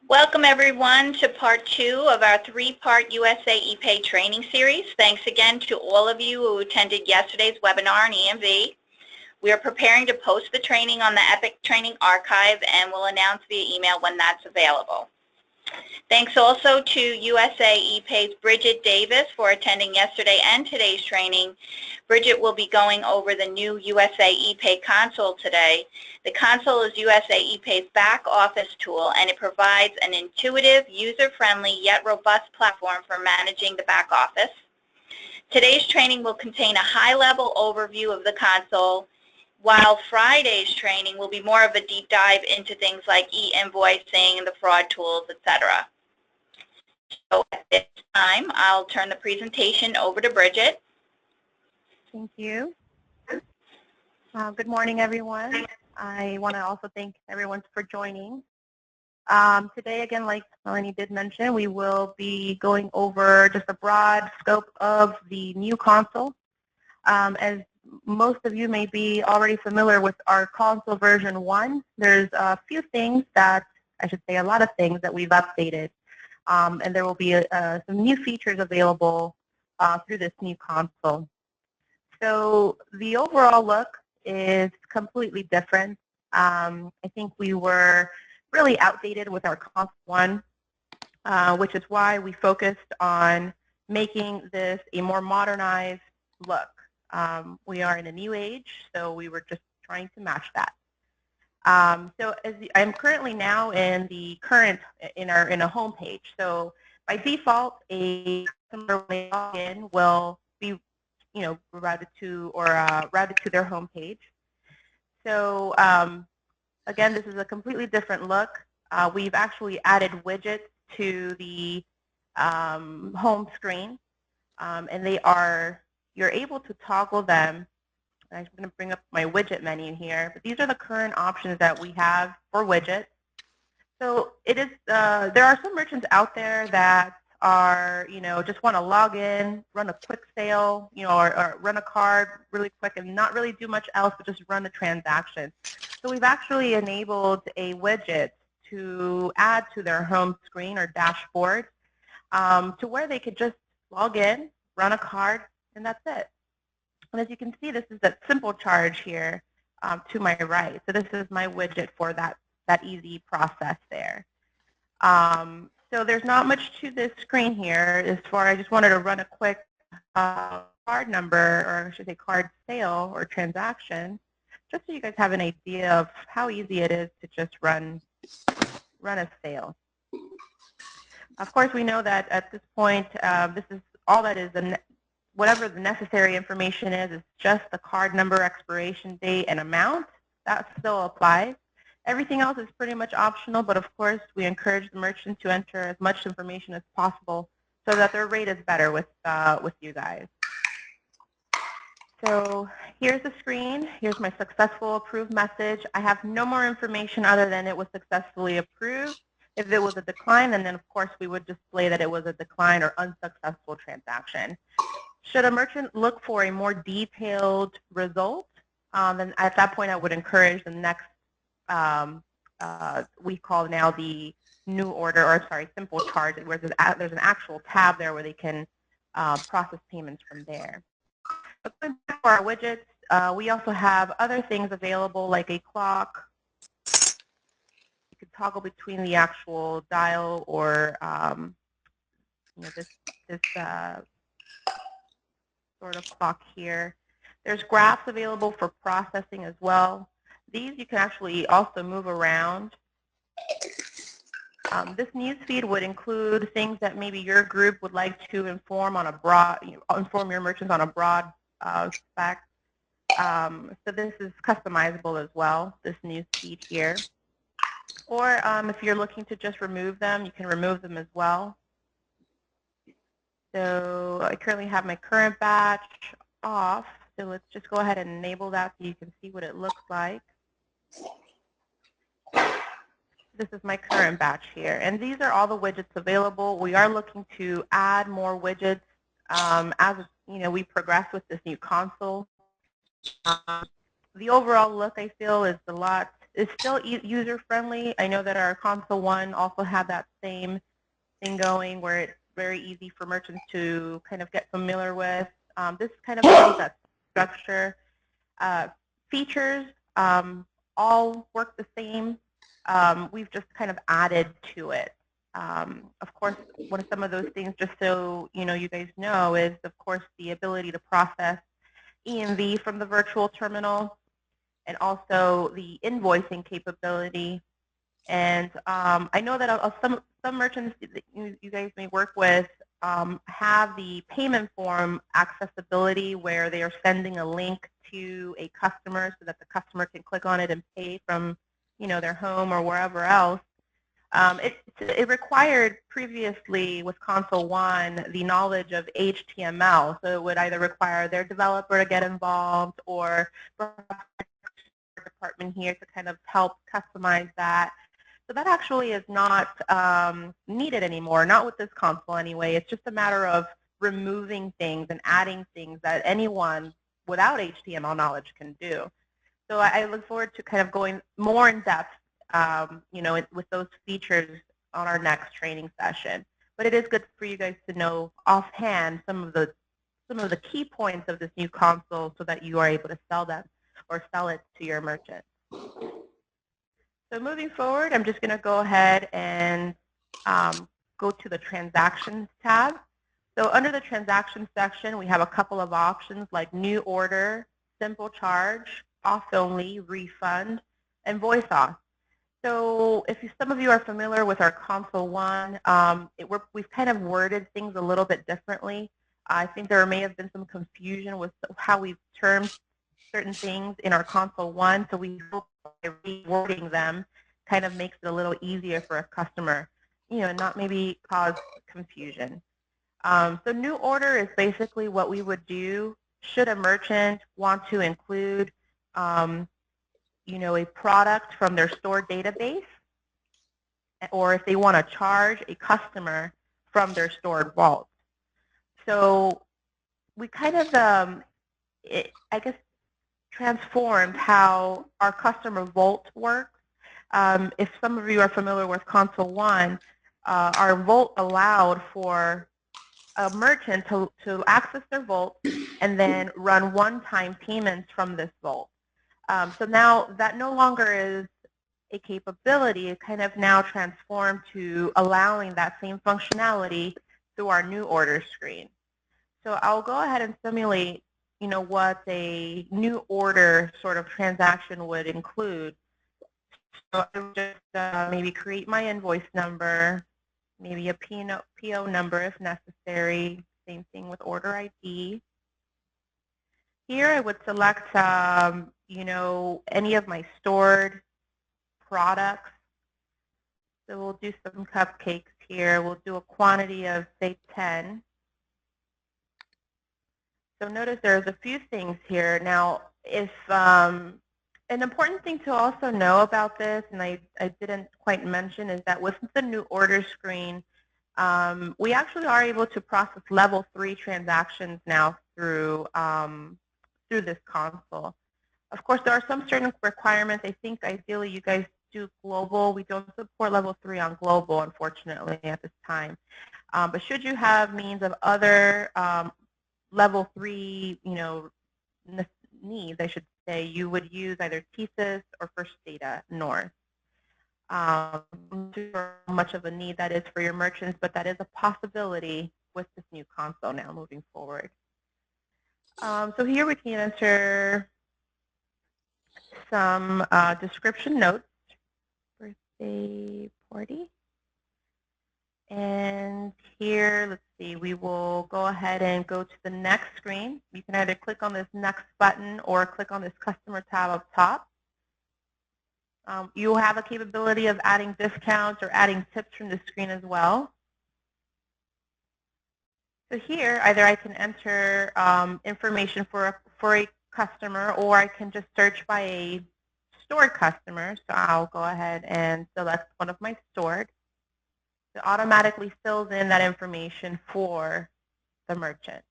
Welcome everyone to part 2 of our 3-part USAePay training series. Thanks again to all of you who attended yesterday's webinar on EMV. We are preparing to post the training on the EPIC Training Archive and will announce via email when that's available. Thanks also to USAePay's Bridget Davis for attending yesterday and today's training. Bridget will be going over the new USAePay console today. The console is USAePay's back office tool, and it provides an intuitive, user-friendly, yet robust platform for managing the back office. Today's training will contain a high-level overview of the console, while Friday's training will be more of a deep dive into things like e-invoicing, the fraud tools, etc. So at this time, I'll turn the presentation over to Bridget. Thank you. Good morning, everyone. I want to also thank everyone for joining. Today, again, like Melanie did mention, we will be going over just a broad scope of the new console. As most of you may be already familiar with our console version 1, there's a few things that, I should say a lot of things that we've updated. And there will be some new features available through this new console. So the overall look is completely different. I think we were really outdated with our console 1, which is why we focused on making this a more modernized look. We are in a new age, so we were just trying to match that. So I'm currently now in the in a home page. So by default, a customer when they log in will be, routed to their home page. So again, this is a completely different look. We've actually added widgets to the home screen, and you're able to toggle them. I'm going to bring up my widget menu here, but these are the current options that we have for widgets. So there are some merchants out there that are, just want to log in, run a quick sale, or run a card really quick and not really do much else but just run the transaction. So we've actually enabled a widget to add to their home screen or dashboard to where they could just log in, run a card, and that's it. And as you can see, this is that simple charge here to my right. So this is my widget for that easy process there. So there's not much to this screen here as far as I just wanted to run a quick card number, or I should say card sale or transaction, just so you guys have an idea of how easy it is to just run a sale. Of course, we know that at this point, this is all that is whatever the necessary information is just the card number, expiration date, and amount. That still applies. Everything else is pretty much optional, but of course we encourage the merchant to enter as much information as possible so that their rate is better with you guys. So here's the screen. Here's my successful approved message. I have no more information other than it was successfully approved. If it was a decline, then of course we would display that it was a decline or unsuccessful transaction. Should a merchant look for a more detailed result, then at that point I would encourage the next, we call now the new order, or sorry, simple charge, where there's an actual tab there where they can process payments from there. But going back to our widgets, we also have other things available like a clock. You could toggle between the actual dial or this sort of clock here. There's graphs available for processing as well. These you can actually also move around. This news feed would include things that maybe your group would like to inform on a broad, inform your merchants on a broad spec. So this is customizable as well, this news feed here. Or if you're looking to just remove them, you can remove them as well. So I currently have my current batch off, so let's just go ahead and enable that so you can see what it looks like. This is my current batch here, and these are all the widgets available. We are looking to add more widgets as we progress with this new console. The overall look, I feel, is a lot is still user-friendly. I know that our Console 1 also had that same thing going where it's very easy for merchants to kind of get familiar with. This kind of has that structure. Features all work the same. We've just kind of added to it. Of course, one of some of those things, just so you guys know, is of course the ability to process EMV from the virtual terminal, and also the invoicing capability. And I know that some merchants that you guys may work with have the payment form accessibility where they are sending a link to a customer so that the customer can click on it and pay from their home or wherever else. It required previously with Console 1 the knowledge of HTML, so it would either require their developer to get involved or perhaps the department here to kind of help customize that. So that actually is not needed anymore, not with this console anyway. It's just a matter of removing things and adding things that anyone without HTML knowledge can do. So I look forward to kind of going more in depth, with those features on our next training session. But it is good for you guys to know offhand some of the key points of this new console so that you are able to sell them or sell it to your merchant. So moving forward, I'm just going to go ahead and go to the Transactions tab. So under the Transactions section, we have a couple of options like New Order, Simple Charge, Off Only, Refund, and Voice Off. So if some of you are familiar with our Console 1, we've kind of worded things a little bit differently. I think there may have been some confusion with how we've termed certain things in our Console 1, so we hope by rewording them kind of makes it a little easier for a customer, and not maybe cause confusion. So New Order is basically what we would do should a merchant want to include a product from their store database, or if they want to charge a customer from their stored vault. So we kind of, I guess, transformed how our customer vault works. If some of you are familiar with Console 1, our vault allowed for a merchant to access their vault and then run one-time payments from this vault. So now that no longer is a capability. It kind of now transformed to allowing that same functionality through our New Order screen. So I'll go ahead and simulate what a New Order sort of transaction would include. So I would just maybe create my invoice number, maybe a PO number if necessary. Same thing with order ID. Here I would select, any of my stored products. So we'll do some cupcakes here. We'll do a quantity of, say, 10. So notice there's a few things here. Now, if an important thing to also know about this, and I didn't quite mention, is that with the New Order screen, we actually are able to process level 3 transactions now through this console. Of course, there are some certain requirements. I think ideally you guys do global. We don't support level 3 on global, unfortunately, at this time. But should you have means of other level 3, needs, I should say, you would use either TSYS or First Data North. I'm not sure how much of a need that is for your merchants, but that is a possibility with this new console now moving forward. So here we can enter some description notes. Birthday party. And here, let's see, we will go ahead and go to the next screen. You can either click on this next button or click on this customer tab up top. You will have a capability of adding discounts or adding tips from the screen as well. So here, either I can enter information for a customer, or I can just search by a stored customer. So I'll go ahead and select one of my stored. It automatically fills in that information for the merchant.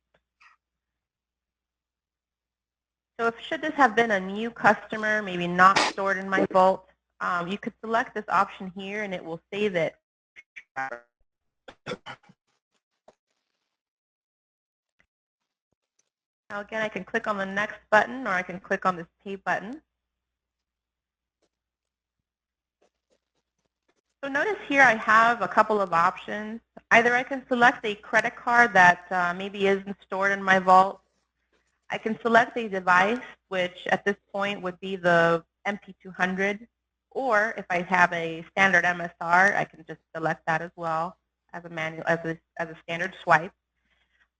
So should this have been a new customer, maybe not stored in my vault, you could select this option here and it will save it. Now again, I can click on the next button or I can click on this pay button. So notice here I have a couple of options. Either I can select a credit card that maybe isn't stored in my vault. I can select a device, which at this point would be the MP200. Or if I have a standard MSR, I can just select that as well as a manual, as a standard swipe.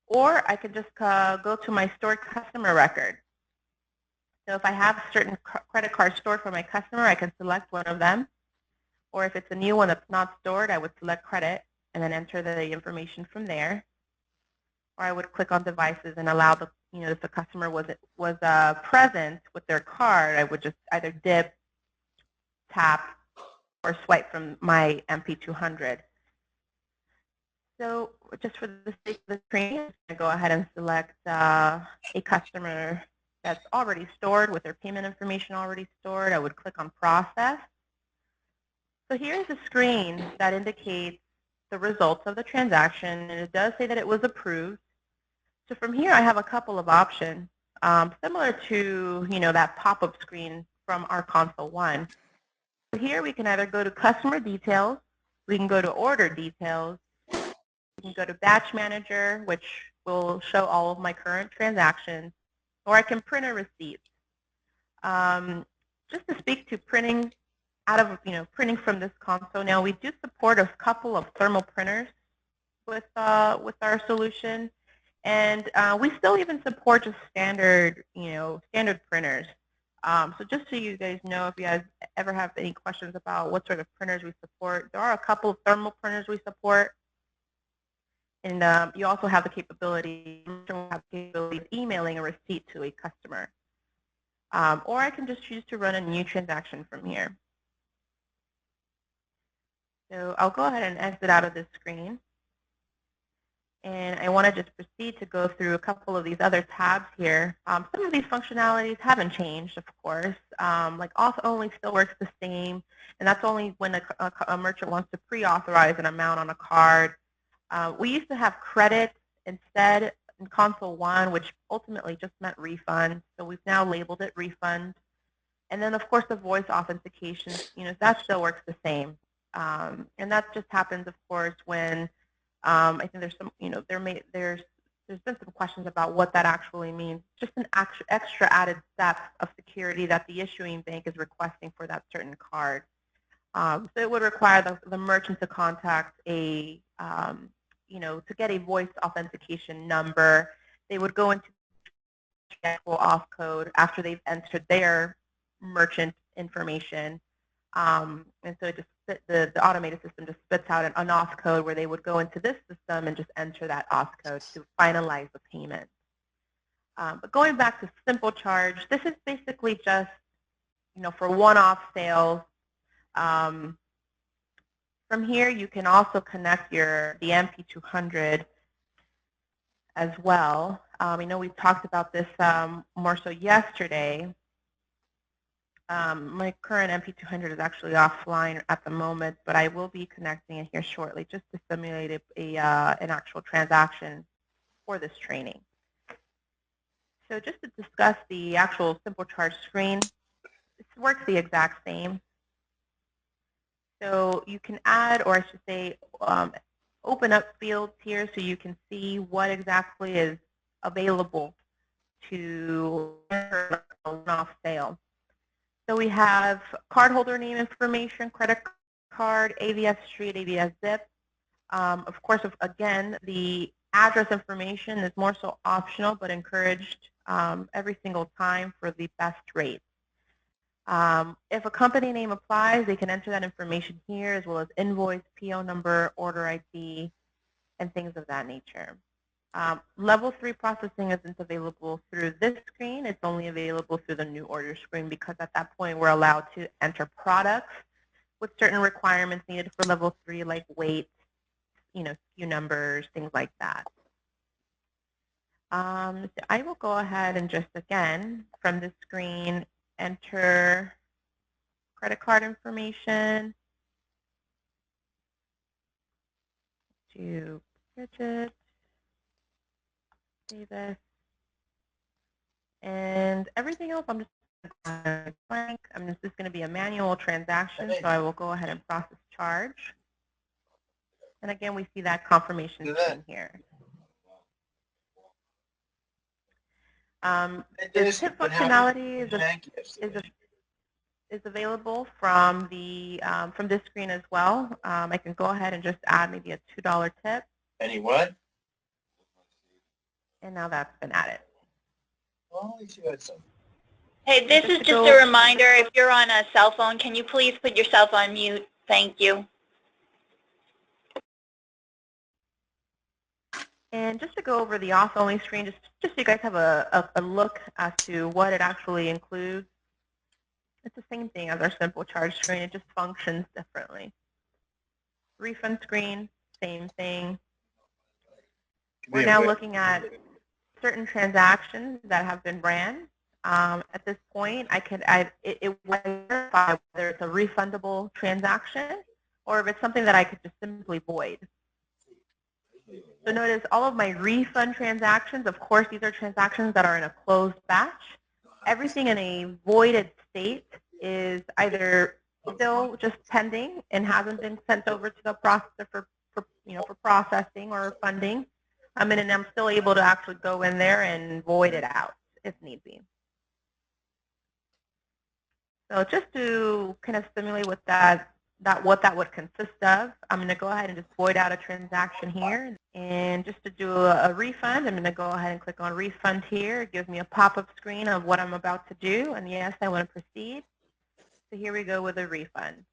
Or I can just go to my stored customer record. So if I have certain credit cards stored for my customer, I can select one of them. Or if it's a new one that's not stored, I would select credit and then enter the information from there. Or I would click on devices and allow the, if the customer was present with their card, I would just either dip, tap, or swipe from my MP200. So just for the sake of the training, I'm going to go ahead and select a customer that's already stored with their payment information already stored. I would click on process. So here's a screen that indicates the results of the transaction, and it does say that it was approved. So from here, I have a couple of options, similar to that pop-up screen from our console one. So here we can either go to customer details, we can go to order details, we can go to batch manager, which will show all of my current transactions, or I can print a receipt. Just to speak to printing printing from this console. Now we do support a couple of thermal printers with our solution, and we still even support just standard printers. So just so you guys know, if you guys ever have any questions about what sort of printers we support, there are a couple of thermal printers we support, and you also have the capability of emailing a receipt to a customer. Or I can just choose to run a new transaction from here. So I'll go ahead and exit out of this screen. And I want to just proceed to go through a couple of these other tabs here. Some of these functionalities haven't changed, of course. Like auth only still works the same, and that's only when a merchant wants to pre-authorize an amount on a card. We used to have credit instead in console one, which ultimately just meant refund. So we've now labeled it refund. And then, of course, the voice authentication, that still works the same. And that just happens, of course, when I think there's some, there's been some questions about what that actually means. Just an extra added step of security that the issuing bank is requesting for that certain card. So it would require the merchant to contact a, to get a voice authentication number. They would go into the actual auth code after they've entered their merchant information. And so it just the automated system just spits out an auth code where they would go into this system and just enter that auth code to finalize the payment. But going back to simple charge, this is basically just for one-off sales. From here, you can also connect the MP200 as well. I know we talked about this more so yesterday. My current MP200 is actually offline at the moment, but I will be connecting it here shortly just to simulate an actual transaction for this training. So just to discuss the actual simple charge screen, this works the exact same. So you can add, or I should say, open up fields here so you can see what exactly is available to enter a one-off sale. So we have cardholder name information, credit card, AVS street, AVS zip. Of course, again, the address information is more so optional but encouraged every single time for the best rate. If a company name applies, they can enter that information here as well as invoice, PO number, order ID, and things of that nature. Level 3 processing isn't available through this screen. It's only available through the new order screen because at that point we're allowed to enter products with certain requirements needed for level 3, like weight, SKU numbers, things like that. So I will go ahead and just again from this screen enter credit card information to Bridget, save this, and everything else I'm just blank. This is going to be a manual transaction, so I will go ahead and process charge. And again, we see that confirmation screen here. The tip functionality is available from this screen as well. I can go ahead and just add maybe a $2 tip. Any what? And now that's been added. Well, at least you had some. Hey, this is just a reminder, if you're on a cell phone, can you please put yourself on mute? Thank you. And just to go over the auth-only screen, just so you guys have a look as to what it actually includes. It's the same thing as our simple charge screen. It just functions differently. Refund screen, same thing. We're now looking at certain transactions that have been ran. At this point, it will verify whether it's a refundable transaction or if it's something that I could just simply void. So notice all of my refund transactions, of course, these are transactions that are in a closed batch. Everything in a voided state is either still just pending and hasn't been sent over to the processor for processing or funding. And I'm still able to actually go in there and void it out if need be. So just to kind of simulate what that would consist of, I'm going to go ahead and just void out a transaction here. And just to do a refund, I'm going to go ahead and click on refund here. It gives me a pop-up screen of what I'm about to do. And yes, I want to proceed. So here we go with a refund.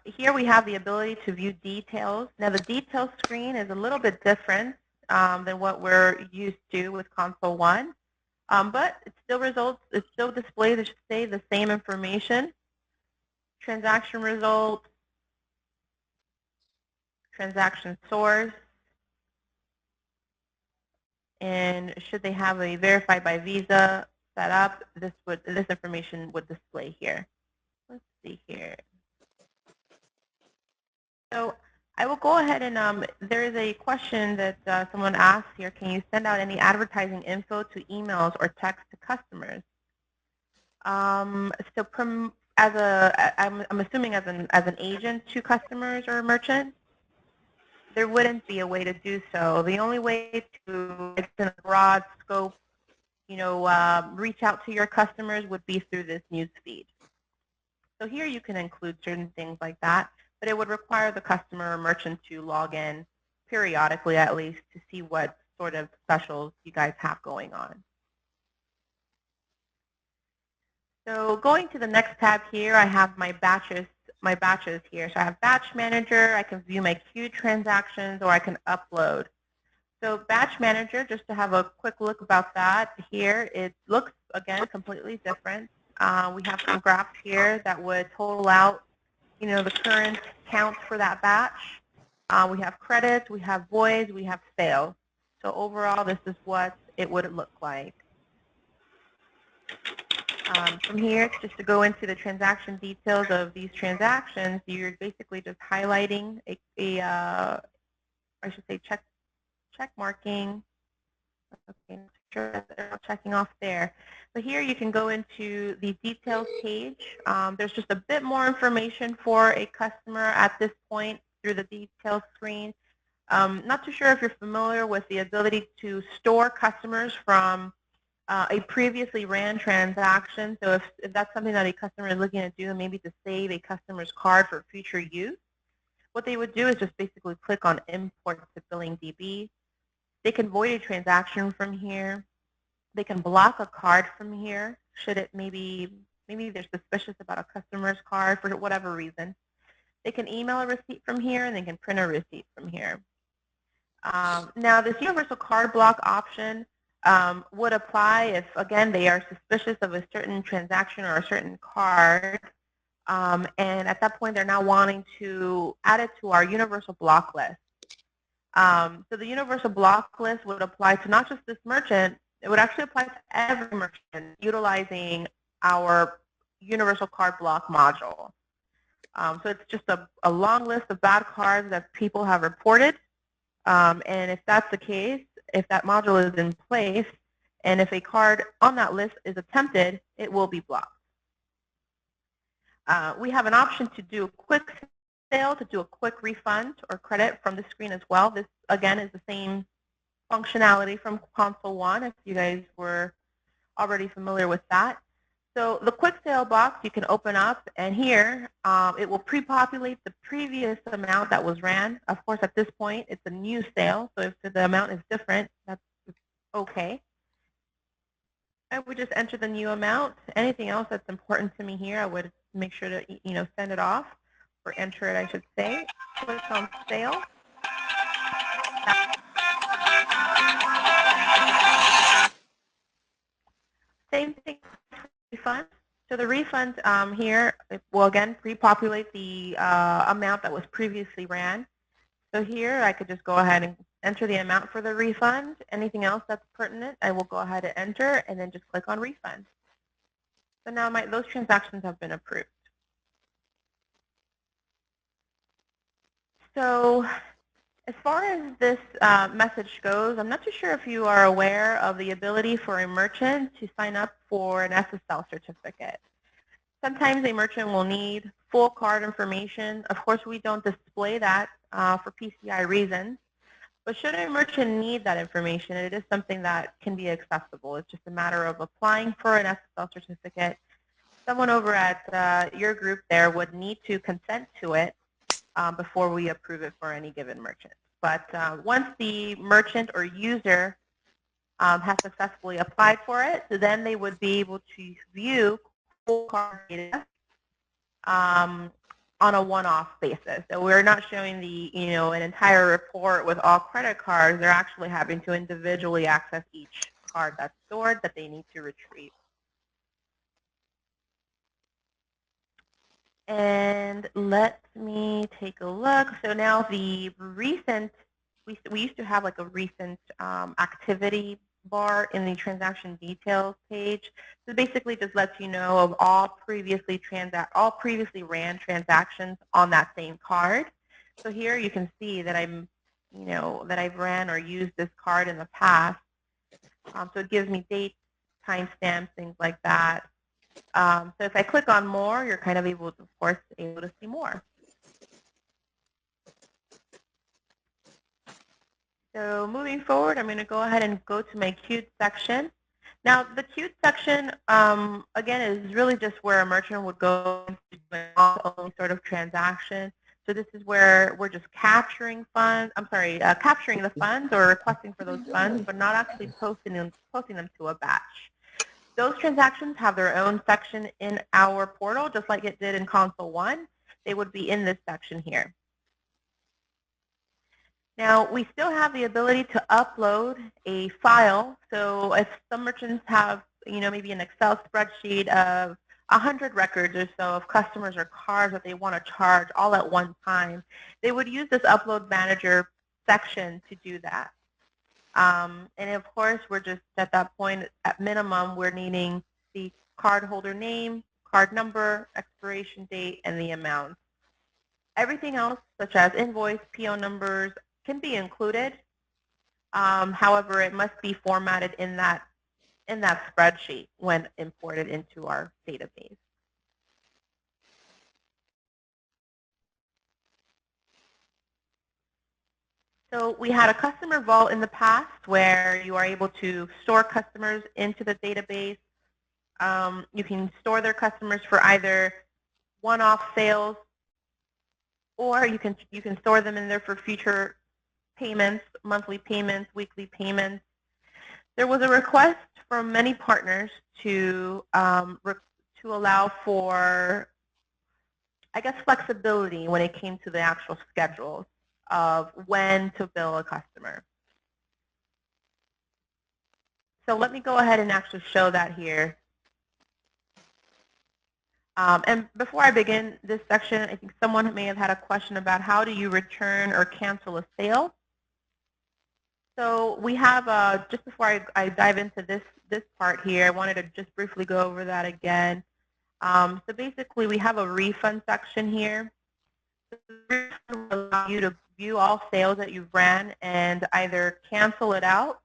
Here we have the ability to view details. Now the details screen is a little bit different than what we're used to with Console 1. But it still displays, I should say, the same information. Transaction results, transaction source, and should they have a verified by Visa set up, this information would display here. Let's see here. So I will go ahead and there is a question that someone asked here. Can you send out any advertising info to emails or text to customers? I'm assuming as an agent to customers or merchants, there wouldn't be a way to do so. The only way to, in a broad scope, reach out to your customers would be through this news feed. So here you can include certain things like that, but it would require the customer or merchant to log in periodically at least to see what sort of specials you guys have going on. So going to the next tab here, I have my batches here. So I have Batch Manager, I can view my queued transactions, or I can upload. So Batch Manager, just to have a quick look about that here, it looks, again, completely different. We have some graphs here that would total out, the current count for that batch. We have credits, we have voids, we have sales. So overall, this is what it would look like. From here, just to go into the transaction details of these transactions, you're basically just highlighting I should say check marking. Okay, sure they're checking off there. But here you can go into the details page. There's just a bit more information for a customer at this point through the details screen. Not too sure if you're familiar with the ability to store customers from a previously ran transaction. So if that's something that a customer is looking to do, maybe to save a customer's card for future use, what they would do is just basically click on Import to Billing DB. They can void a transaction from here. They can block a card from here should it maybe they're suspicious about a customer's card for whatever reason. They can email a receipt from here, and they can print a receipt from here. Now this universal card block option would apply if, again, they are suspicious of a certain transaction or a certain card, and at that point they're now wanting to add it to our universal block list. So the universal block list would apply to not just this merchant, It would actually apply to every merchant utilizing our universal card block module. So it's just a long list of bad cards that people have reported. And if that's the case, if that module is in place, and if a card on that list is attempted, it will be blocked. We have an option to do a quick sale, to do a quick refund or credit from the screen as well. This, again, is the same functionality from Console 1, if you guys were already familiar with that. So the quick sale box you can open up, and here it will pre-populate the previous amount that was ran. Of course, at this point, it's a new sale, so if the amount is different, that's okay. I would just enter the new amount. Anything else that's important to me here, I would make sure to send it off, or enter it, I should say. Click on sale. Same thing for refund. So the refund here will again pre-populate the amount that was previously ran. So here I could just go ahead and enter the amount for the refund. Anything else that's pertinent, I will go ahead and enter, and then just click on refund. So now those transactions have been approved. So as far as this message goes, I'm not too sure if you are aware of the ability for a merchant to sign up for an SSL certificate. Sometimes a merchant will need full card information. Of course, we don't display that for PCI reasons. But should a merchant need that information, it is something that can be accessible. It's just a matter of applying for an SSL certificate. Someone over at your group there would need to consent to it before we approve it for any given merchant. But once the merchant or user has successfully applied for it, so then they would be able to view full card data on a one-off basis. So we're not showing an entire report with all credit cards. They're actually having to individually access each card that's stored that they need to retrieve. And let me take a look. So now the recent, we used to have like a recent activity bar in the transaction details page. So basically just lets you know of all previously ran transactions on that same card. So here you can see that that I've ran or used this card in the past. So it gives me dates, timestamps, things like that. So if I click on more, you're kind of able to, of course, see more. So moving forward, I'm going to go ahead and go to my queued section. Now, the queued section, again, is really just where a merchant would go to do an only sort of transaction. So this is where we're just capturing capturing the funds or requesting for those funds, but not actually posting them to a batch. Those transactions have their own section in our portal, just like it did in Console 1. They would be in this section here. Now, we still have the ability to upload a file. So if some merchants have, maybe an Excel spreadsheet of 100 records or so of customers or cards that they want to charge all at one time, they would use this Upload Manager section to do that. And of course, we're just at that point, at minimum, we're needing the cardholder name, card number, expiration date, and the amount. Everything else, such as invoice, PO numbers, can be included. However, it must be formatted in that spreadsheet when imported into our database. So we had a customer vault in the past where you are able to store customers into the database. You can store their customers for either one-off sales, or you can store them in there for future payments, monthly payments, weekly payments. There was a request from many partners to allow for, I guess, flexibility when it came to the actual schedules of when to bill a customer. So let me go ahead and actually show that here. And before I begin this section, I think someone may have had a question about how do you return or cancel a sale. So we have, just before I dive into this part here, I wanted to just briefly go over that again. So basically, we have a refund section here. The refund will allow you to view all sales that you've ran and either cancel it out,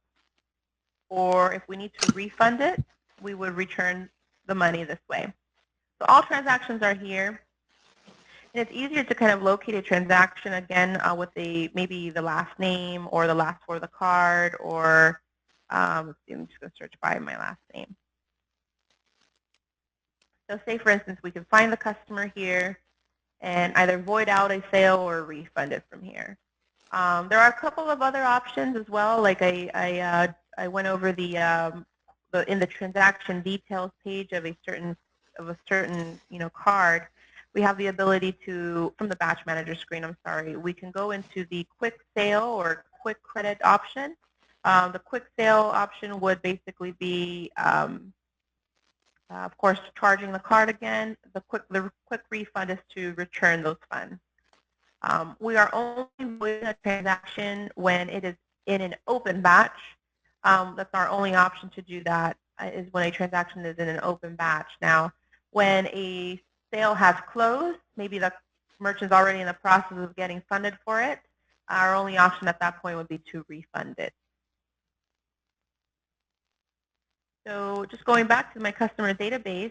or if we need to refund it, we would return the money this way. So all transactions are here. And it's easier to kind of locate a transaction again with maybe the last name or the last four of the card, or let's see, I'm just going to search by my last name. So say, for instance, we can find the customer here and either void out a sale or refund it from here. There are a couple of other options as well. Like I went over in the transaction details page of a certain card. We have the ability to, from the batch manager screen, I'm sorry, we can go into the quick sale or quick credit option. The quick sale option would basically be, of course, charging the card again. The quick refund is to return those funds. We are only doing a transaction when it is in an open batch. That's our only option to do that, is when a transaction is in an open batch. Now, when a sale has closed, maybe the merchant's already in the process of getting funded for it, our only option at that point would be to refund it. So just going back to my customer database,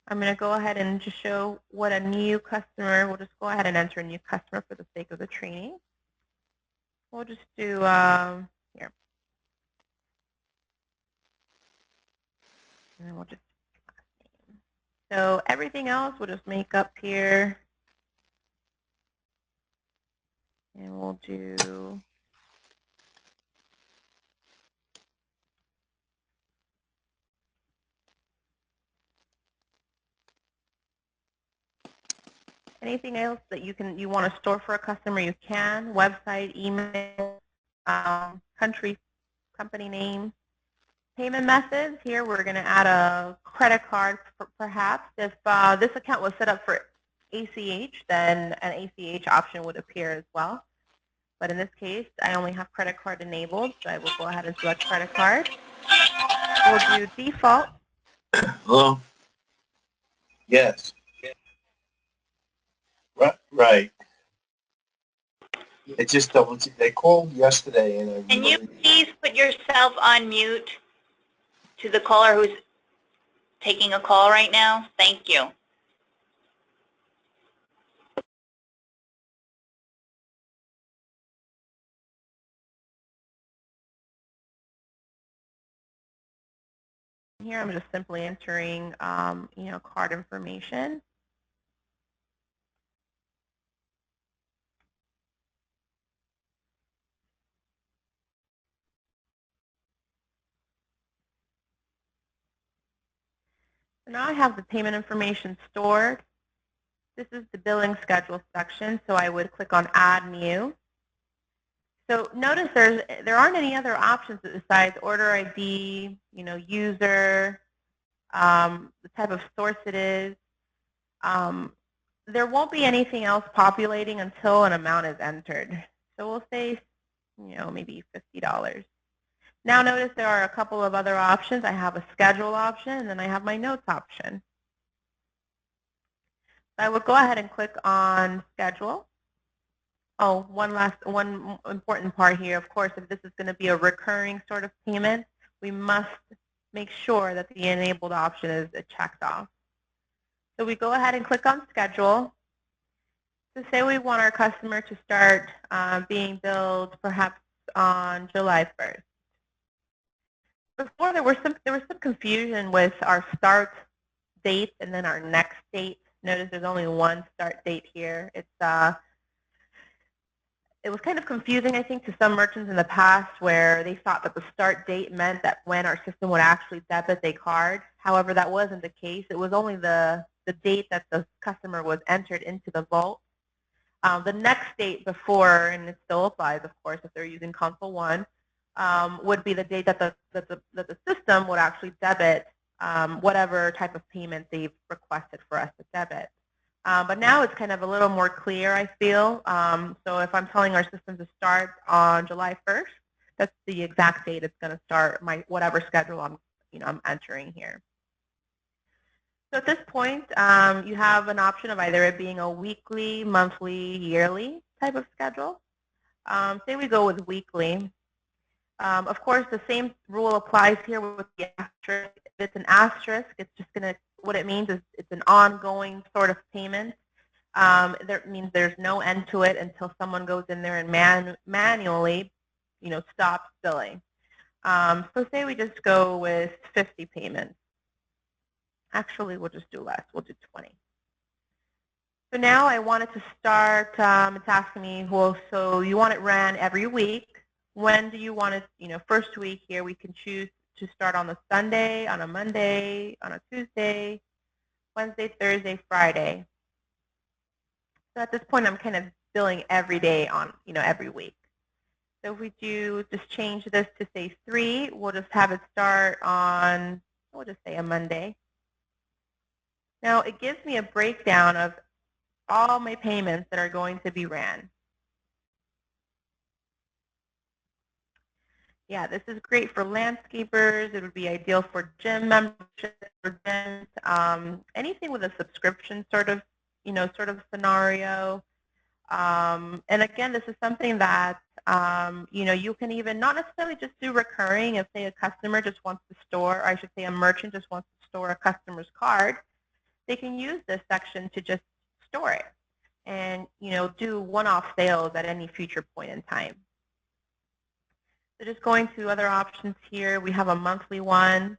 I'm going to go ahead and just show what a new customer, we'll just go ahead and enter a new customer for the sake of the training. We'll just do here. And then we'll just, so everything else we'll just make up here. And we'll do, anything else that you want to store for a customer, you can. Website, email, country, company name. Payment methods, here we're going to add a credit card perhaps. If this account was set up for ACH, then an ACH option would appear as well. But in this case, I only have credit card enabled, so I will go ahead and select credit card. We'll do default. Hello? Yes. Right. It just they called yesterday and I Can you please put yourself on mute to the caller who's taking a call right now? Thank you. Here I'm just simply entering card information. So now I have the payment information stored. This is the billing schedule section, so I would click on Add New. So notice there aren't any other options besides order ID, user, the type of source it is. There won't be anything else populating until an amount is entered. So we'll say, maybe $50. Now notice there are a couple of other options. I have a schedule option, and then I have my notes option. So I would go ahead and click on schedule. Oh, one important part here. Of course, if this is going to be a recurring sort of payment, we must make sure that the enabled option is checked off. So we go ahead and click on schedule. So say we want our customer to start being billed perhaps on July 1st. Before there was some confusion with our start date and then our next date. Notice there's only one start date here. It was kind of confusing, I think, to some merchants in the past where they thought that the start date meant that when our system would actually debit a card. However, that wasn't the case. It was only the date that the customer was entered into the vault. The next date before, and it still applies, of course, if they're using Console 1, would be the date that the system would actually debit whatever type of payment they've requested for us to debit. But now it's kind of a little more clear, I feel. So if I'm telling our system to start on July 1st, That's the exact date it's going to start my whatever schedule I'm entering here. So at this point, you have an option of either it being a weekly, monthly, yearly type of schedule. Say we go with weekly. Of course, the same rule applies here with the asterisk. If it's an asterisk, it's just going to, what it means is it's an ongoing sort of payment. That means there's no end to it until someone goes in there and manually, stops billing. So say we just go with 50 payments. Actually, we'll just do less. We'll do 20. So now I want it to start, it's asking me, well, so you want it ran every week. When do you want it, first week here, we can choose to start on a Sunday, on a Monday, on a Tuesday, Wednesday, Thursday, Friday. So at this point, I'm kind of billing every day on, every week. So if we do just change this to say 3, we'll just have it start on, we'll just say a Monday. Now it gives me a breakdown of all my payments that are going to be ran. Yeah, this is great for landscapers. It would be ideal for gym memberships, for gyms, anything with a subscription sort of scenario. And again, this is something that you can even not necessarily just do recurring. If say a customer just wants to store, or I should say a merchant just wants to store a customer's card, they can use this section to just store it and do one-off sales at any future point in time. So just going to other options here, we have a monthly one.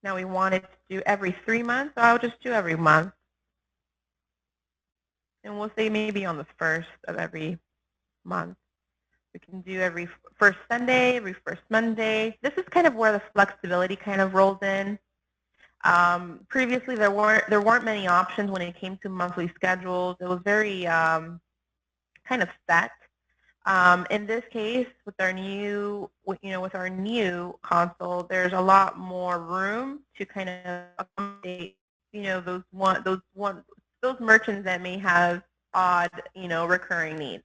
Now we want it to do every 3 months, so I'll just do every month. And we'll say maybe on the 1st of every month. We can do every first Sunday, every first Monday. This is kind of where the flexibility kind of rolls in. Previously, there weren't many options when it came to monthly schedules. It was very kind of set. In this case, with our new, with our new console, there's a lot more room to kind of accommodate, those merchants that may have odd, recurring needs.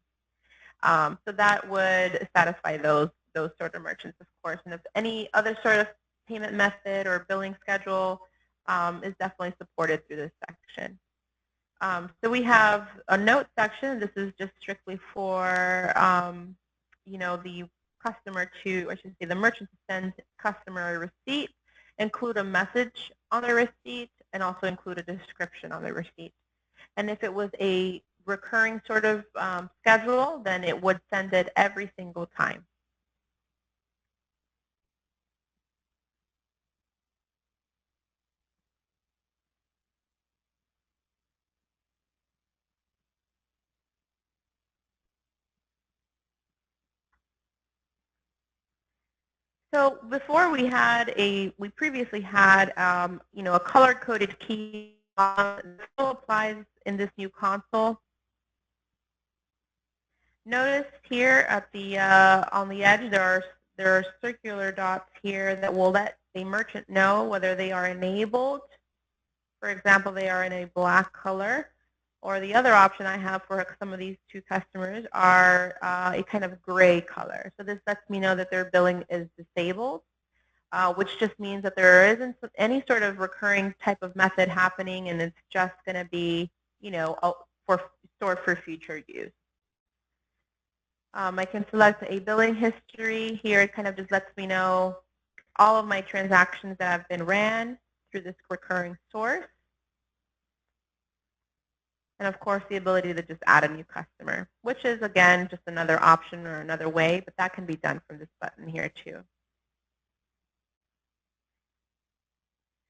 So that would satisfy those sort of merchants, of course. And if any other sort of payment method or billing schedule is definitely supported through this section. So we have a note section. This is just strictly for, the customer to, I should say, the merchant to send customer a receipt, include a message on the receipt, and also include a description on the receipt. And if it was a recurring sort of schedule, then it would send it every single time. So before we previously had, a color-coded key that still applies in this new console. Notice here at the on the edge there are circular dots here that will let the merchant know whether they are enabled. For example, they are in a black color. Or the other option I have for some of these two customers are a kind of gray color. So this lets me know that their billing is disabled, which just means that there isn't any sort of recurring type of method happening, and it's just going to be, stored for future use. I can select a billing history. Here it kind of just lets me know all of my transactions that have been ran through this recurring source. And of course, the ability to just add a new customer, which is, again, just another option or another way, but that can be done from this button here, too.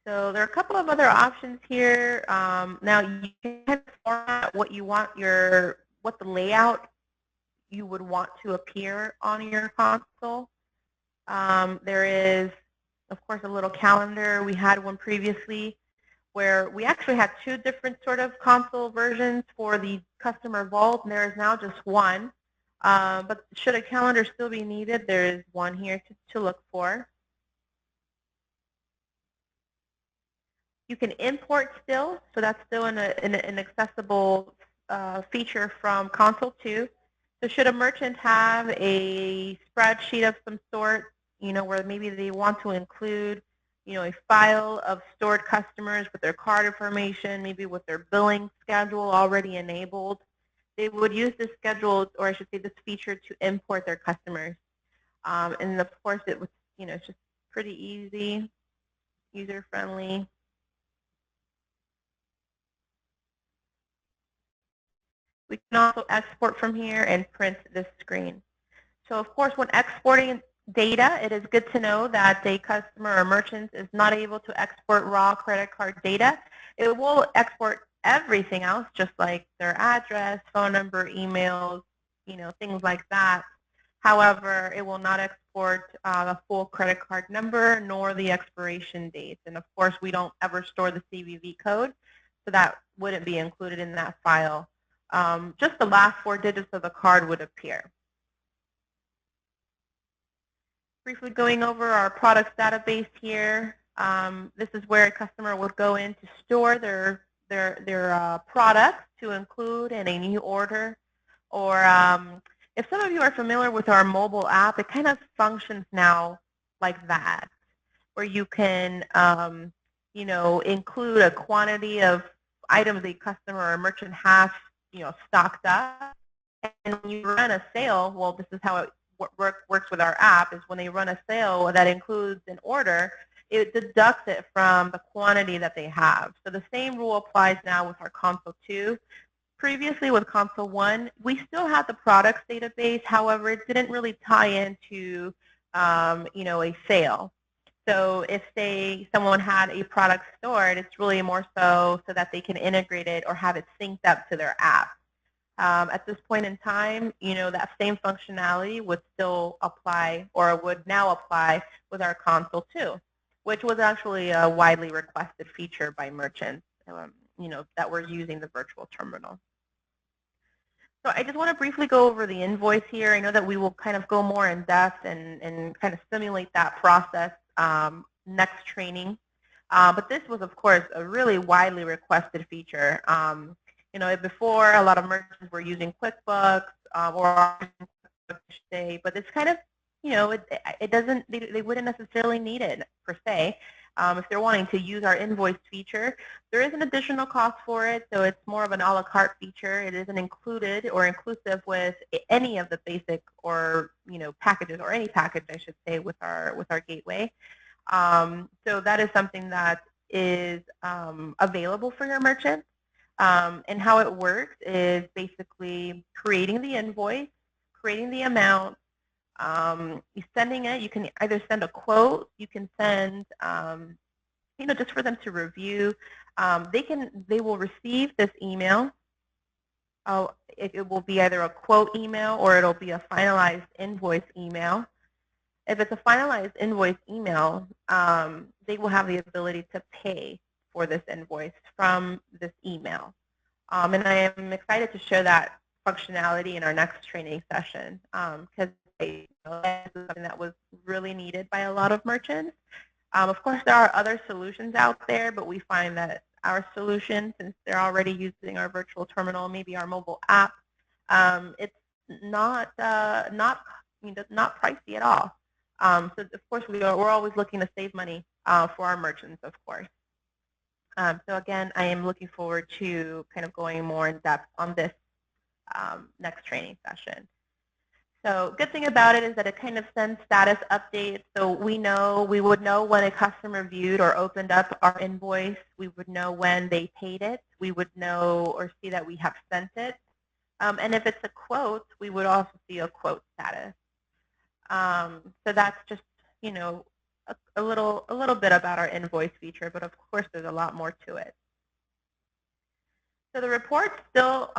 So there are a couple of other options here. Now, you can format what you want what the layout you would want to appear on your console. There is, of course, a little calendar. We had one previously where we actually had 2 different sort of console versions for the customer vault, and there is now just one. But should a calendar still be needed, there is one here to look for. You can import still, so that's still an accessible feature from Console 2. So should a merchant have a spreadsheet of some sort, where maybe they want to include, a file of stored customers with their card information, maybe with their billing schedule already enabled, they would use this schedule, or I should say this feature, to import their customers. And of course, it was, it's just pretty easy, user-friendly. We can also export from here and print this screen. So of course, when exporting data, it is good to know that a customer or merchant is not able to export raw credit card data. It will export everything else, just like their address, phone number, emails, things like that. However, it will not export the full credit card number nor the expiration date. And of course, we don't ever store the CVV code, so that wouldn't be included in that file. Just the last 4 digits of the card would appear. Briefly going over our products database here. This is where a customer would go in to store their products to include in a new order. Or if some of you are familiar with our mobile app, it kind of functions now like that, where you can include a quantity of items a customer or merchant has stocked up. And when you run a sale, well, this is how it works with our app, is when they run a sale that includes an order, it deducts it from the quantity that they have. So the same rule applies now with our Console 2. Previously with Console 1, we still had the products database. However, it didn't really tie into a sale. So if, say, someone had a product stored, it's really more so that they can integrate it or have it synced up to their app. At this point in time, that same functionality would still apply, or would now apply, with our Console 2, which was actually a widely requested feature by merchants, that were using the virtual terminal. So I just want to briefly go over the invoice here. I know that we will kind of go more in depth and kind of simulate that process next training. But this was, of course, a really widely requested feature. Before, a lot of merchants were using QuickBooks or QuickBooks, but it's kind of, it doesn't, they wouldn't necessarily need it per se. If they're wanting to use our invoice feature, there is an additional cost for it, so it's more of an a la carte feature. It isn't included or inclusive with any of the basic or packages, or any package, I should say, with our gateway. So that is something that is available for your merchant. And how it works is basically creating the invoice, creating the amount, sending it. You can either send a quote, you can send, just for them to review. They will receive this email. It will be either a quote email or it'll be a finalized invoice email. If it's a finalized invoice email, they will have the ability to pay for this invoice from this email. And I am excited to share that functionality in our next training session, because this is something that was really needed by a lot of merchants. Of course, there are other solutions out there, but we find that our solution, since they're already using our virtual terminal, maybe our mobile app, it's not pricey at all. So of course, we're always looking to save money for our merchants, of course. So again, I am looking forward to kind of going more in depth on this next training session. So good thing about it is that it kind of sends status updates. So we would know when a customer viewed or opened up our invoice. We would know when they paid it. We would know or see that we have sent it. And if it's a quote, we would also see a quote status. So that's just, a little bit about our invoice feature, but of course there's a lot more to it. So the report still,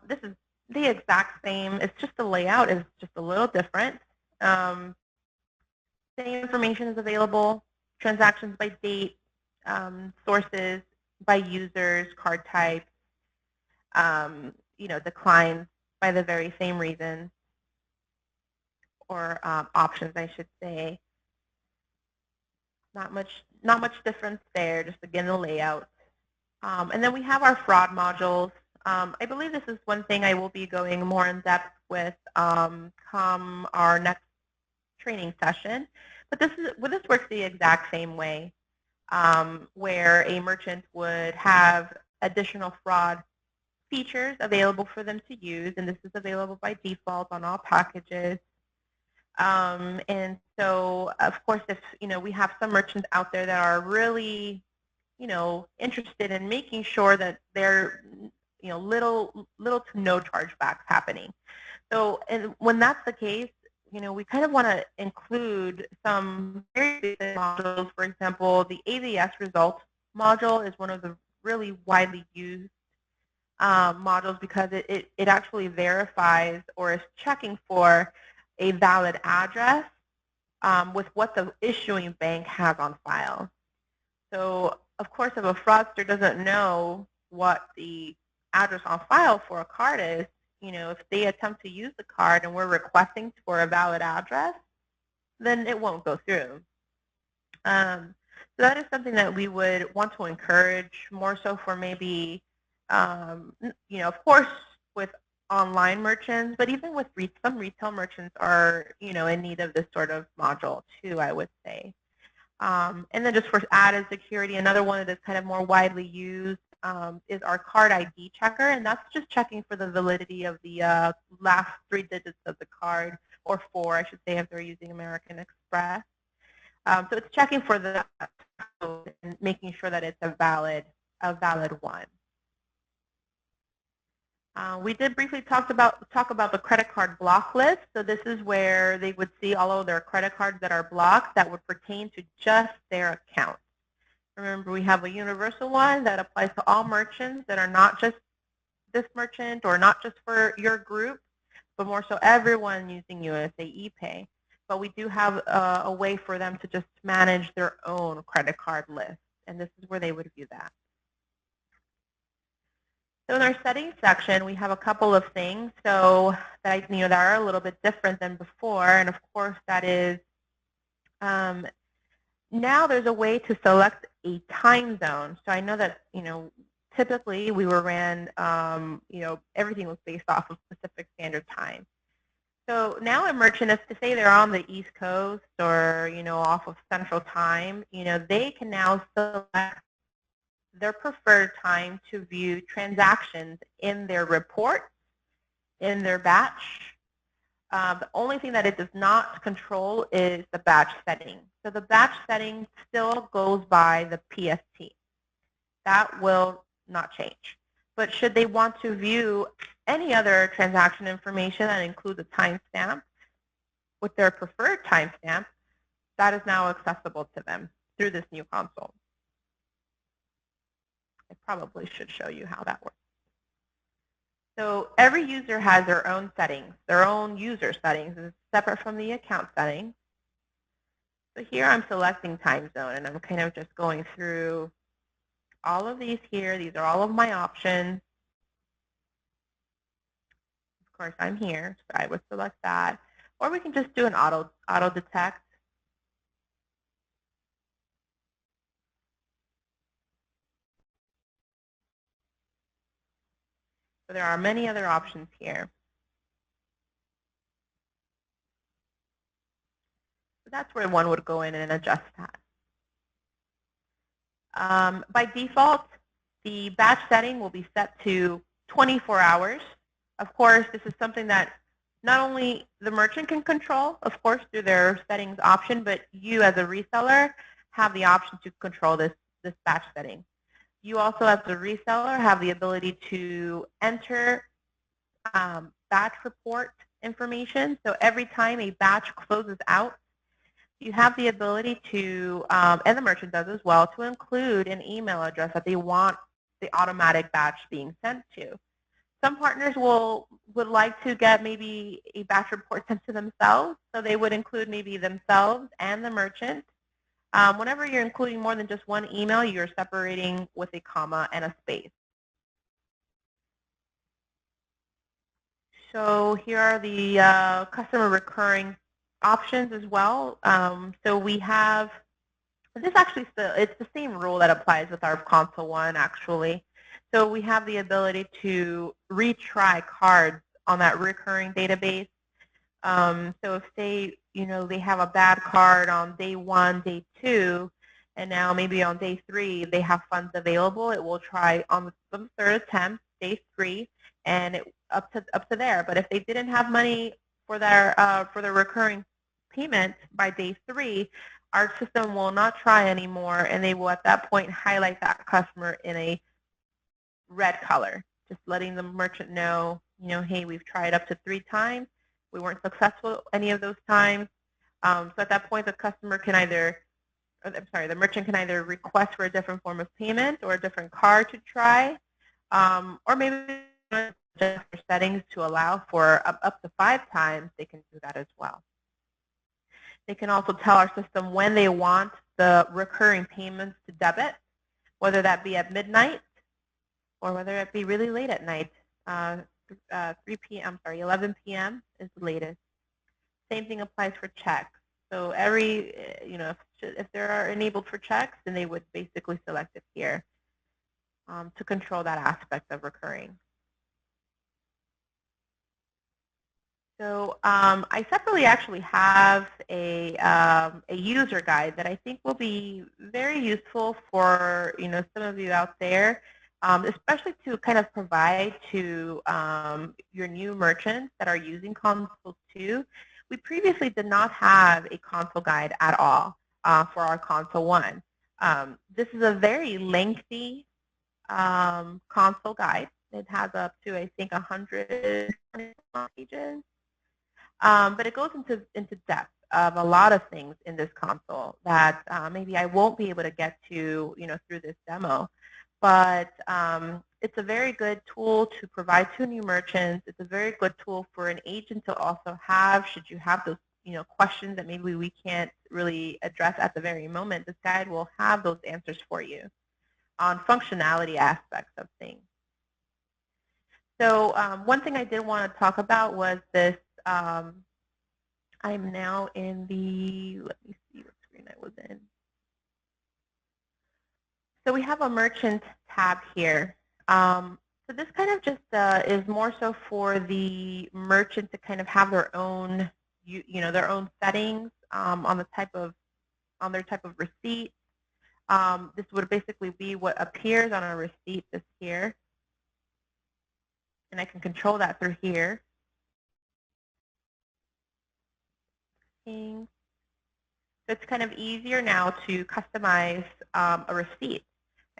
this is the exact same. It's just the layout is just a little different. Same information is available, transactions by date, sources by users, card types, declines by the very same reason, or options, I should say. Not much difference there, just again the layout. And then we have our fraud modules. I believe this is one thing I will be going more in depth with come our next training session. But this works the exact same way, where a merchant would have additional fraud features available for them to use, and this is available by default on all packages. And so, of course, if we have some merchants out there that are really interested in making sure that there little to no chargebacks happening. So, and when that's the case, we kind of want to include some very basic modules. For example, the AVS result module is one of the really widely used modules because it actually verifies or is checking for a valid address with what the issuing bank has on file. So, of course, if a fraudster doesn't know what the address on file for a card is, if they attempt to use the card and we're requesting for a valid address, then it won't go through. So that is something that we would want to encourage more so for maybe, of course, with online merchants, but even with some retail merchants are, in need of this sort of module too, I would say. And then just for added security, another one that is kind of more widely used is our card ID checker, and that's just checking for the validity of the last 3 digits of the card, or 4, I should say, if they're using American Express. So it's checking for the code and making sure that it's a valid one. We did briefly talk about the credit card block list. So this is where they would see all of their credit cards that are blocked that would pertain to just their account. Remember, we have a universal one that applies to all merchants that are not just this merchant or not just for your group, but more so everyone using USAePay. But we do have a way for them to just manage their own credit card list, and this is where they would view that. So in our settings section, we have a couple of things so that that are a little bit different than before, and of course that is now there's a way to select a time zone. So I know that typically we were ran everything was based off of Pacific Standard Time. So now a merchant, if to say they're on the East Coast or off of Central Time, they can now select their preferred time to view transactions in their report, in their batch. The only thing that it does not control is the batch setting. So the batch setting still goes by the PST. That will not change. But should they want to view any other transaction information that includes a timestamp with their preferred timestamp, that is now accessible to them through this new console. I probably should show you how that works. So every user has their own settings. Their own user settings is separate from the account settings. So here I'm selecting time zone, and I'm kind of just going through all of these here. These are all of my options. Of course, I'm here, so I would select that. Or we can just do an auto detect. So there are many other options here. So that's where one would go in and adjust that. By default, the batch setting will be set to 24 hours. Of course, this is something that not only the merchant can control, of course, through their settings option, but you as a reseller have the option to control this batch setting. You also, as a reseller, have the ability to enter batch report information. So every time a batch closes out, you have the ability to, and the merchant does as well, to include an email address that they want the automatic batch being sent to. Some partners would like to get maybe a batch report sent to themselves, so they would include maybe themselves and the merchant. Whenever you're including more than just one email, you're separating with a comma and a space. So here are the customer recurring options as well. So we have, this actually still, it's the same rule that applies with our console one actually. So we have the ability to retry cards on that recurring database. So if they have a bad card on day 1, day 2, and now maybe on day 3 they have funds available, it will try on the third attempt, day 3, and up to there. But if they didn't have money for their recurring payment by day 3, our system will not try anymore, and they will at that point highlight that customer in a red color, just letting the merchant know, hey, we've tried up to 3 times. We weren't successful any of those times. So at that point, the customer can the merchant can either request for a different form of payment or a different card to try, or maybe adjust their settings to allow for up to 5 times. They can do that as well. They can also tell our system when they want the recurring payments to debit, whether that be at midnight or whether it be really late at night. 11 p.m. is the latest. Same thing applies for checks. So if they are enabled for checks, then they would basically select it here to control that aspect of recurring. So I separately actually have a user guide that I think will be very useful for some of you out there, especially to kind of provide to your new merchants that are using Console 2. We previously did not have a console guide at all for our Console 1. This is a very lengthy console guide. It has up to, I think, 120 pages. But it goes into depth of a lot of things in this console that maybe I won't be able to get to through this demo. But it's a very good tool to provide to new merchants. It's a very good tool for an agent to also have should you have those questions that maybe we can't really address at the very moment. This guide will have those answers for you on functionality aspects of things. So one thing I did want to talk about was this. I'm now in the, let me see what screen I was in. So we have a merchant tab here. So this kind of just is more so for the merchant to kind of have their own, their own settings on their type of receipt. This would basically be what appears on a receipt this here. And I can control that through here. So it's kind of easier now to customize a receipt.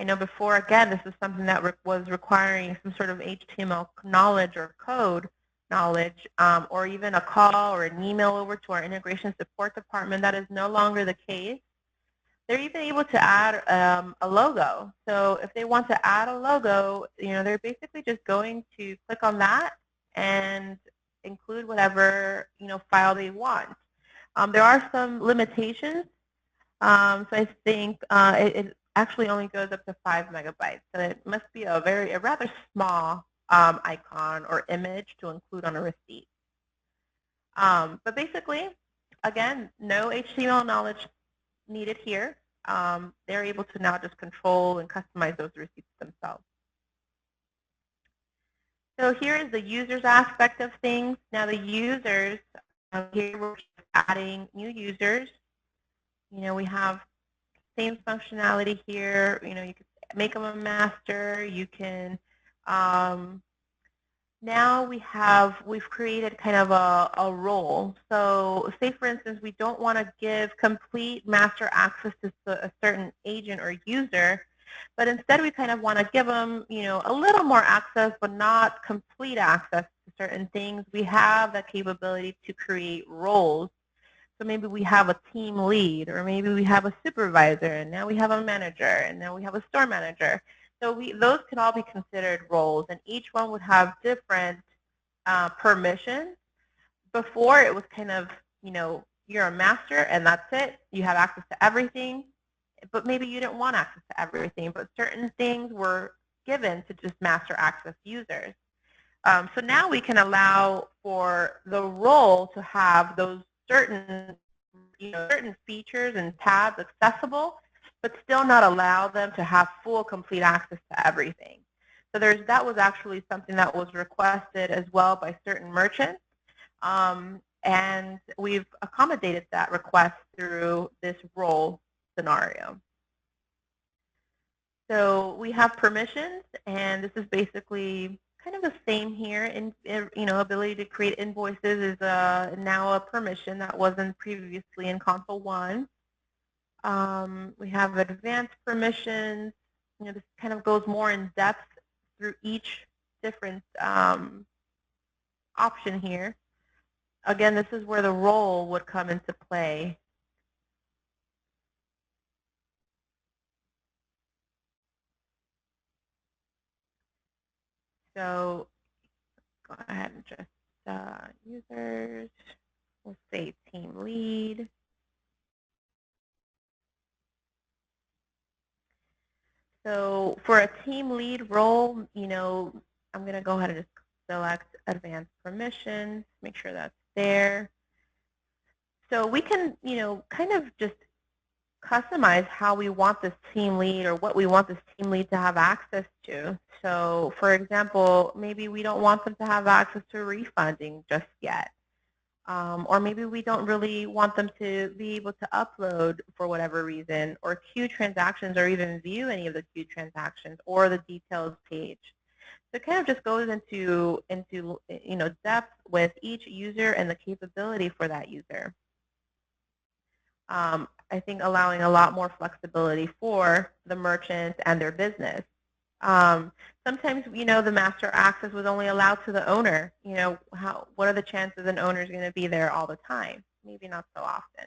I know before, again, this is something that was requiring some sort of HTML knowledge or code knowledge, or even a call or an email over to our integration support department. That is no longer the case. They're even able to add a logo. So if they want to add a logo, they're basically just going to click on that and include whatever file they want. There are some limitations. So I think it actually only goes up to 5 megabytes. So it must be a rather small icon or image to include on a receipt. But basically, again, no HTML knowledge needed here. They're able to now just control and customize those receipts themselves. So here is the users aspect of things. Now the users, here we're adding new users. We have same functionality here. You can make them a master. You can now we've created kind of a role. So say for instance we don't want to give complete master access to a certain agent or user, but instead we kind of want to give them a little more access but not complete access to certain things. We have that capability to create roles. So maybe we have a team lead, or maybe we have a supervisor, and now we have a manager, and now we have a store manager. So those can all be considered roles, and each one would have different permissions. Before, it was kind of, you're a master, and that's it. You have access to everything, but maybe you didn't want access to everything, but certain things were given to just master access users. So now we can allow for the role to have those certain features and tabs accessible, but still not allow them to have full, complete access to everything. So that was actually something that was requested as well by certain merchants. And we've accommodated that request through this role scenario. So we have permissions, and this is basically kind of the same here. Ability to create invoices is now a permission that wasn't previously in Console 1. We have advanced permissions. This kind of goes more in depth through each different option here. Again, this is where the role would come into play. So go ahead and just users. We'll say team lead. So for a team lead role, I'm going to go ahead and just select advanced permissions, make sure that's there. So we can, kind of just customize how we want this team lead or what we want this team lead to have access to. So for example, maybe we don't want them to have access to refunding just yet. Or maybe we don't really want them to be able to upload for whatever reason, or queue transactions, or even view any of the queue transactions or the details page. So it kind of just goes into depth with each user and the capability for that user. I think allowing a lot more flexibility for the merchants and their business. Sometimes, the master access was only allowed to the owner. What are the chances an owner is going to be there all the time? Maybe not so often.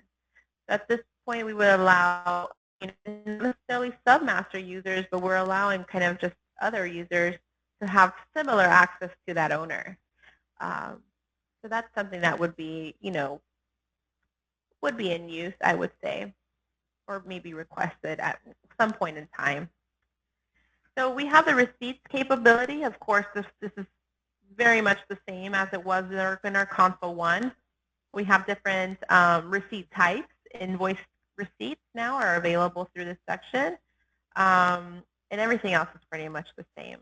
So at this point, we would allow not necessarily submaster users, but we're allowing kind of just other users to have similar access to that owner. So that's something that would be, would be in use, I would say, or maybe requested at some point in time. So we have the receipts capability. Of course, this is very much the same as it was in our Console 1. We have different receipt types. Invoice receipts now are available through this section. And everything else is pretty much the same.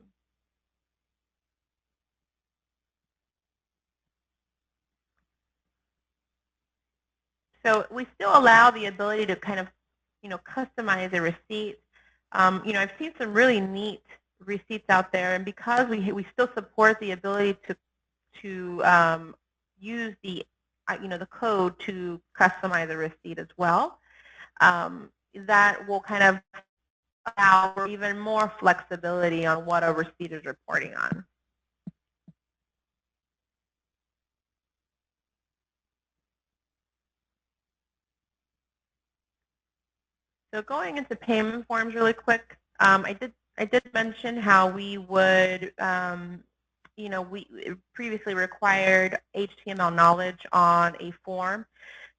So we still allow the ability to kind of, customize a receipt. I've seen some really neat receipts out there, and because we still support the ability to use the the code to customize a receipt as well, that will kind of allow for even more flexibility on what a receipt is reporting on. So going into payment forms really quick, I did mention how we would, we previously required HTML knowledge on a form.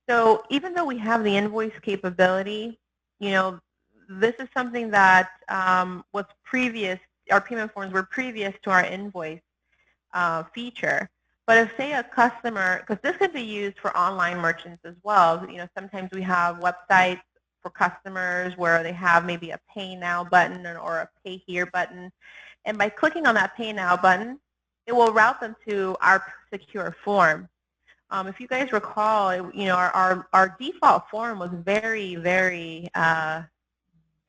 So even though we have the invoice capability, this is something that was previous. Our payment forms were previous to our invoice feature. But if, say, a customer, because this could be used for online merchants as well. Sometimes we have websites for customers where they have maybe a Pay Now button or a Pay Here button. And by clicking on that Pay Now button, it will route them to our secure form. If you guys recall, our default form was very, very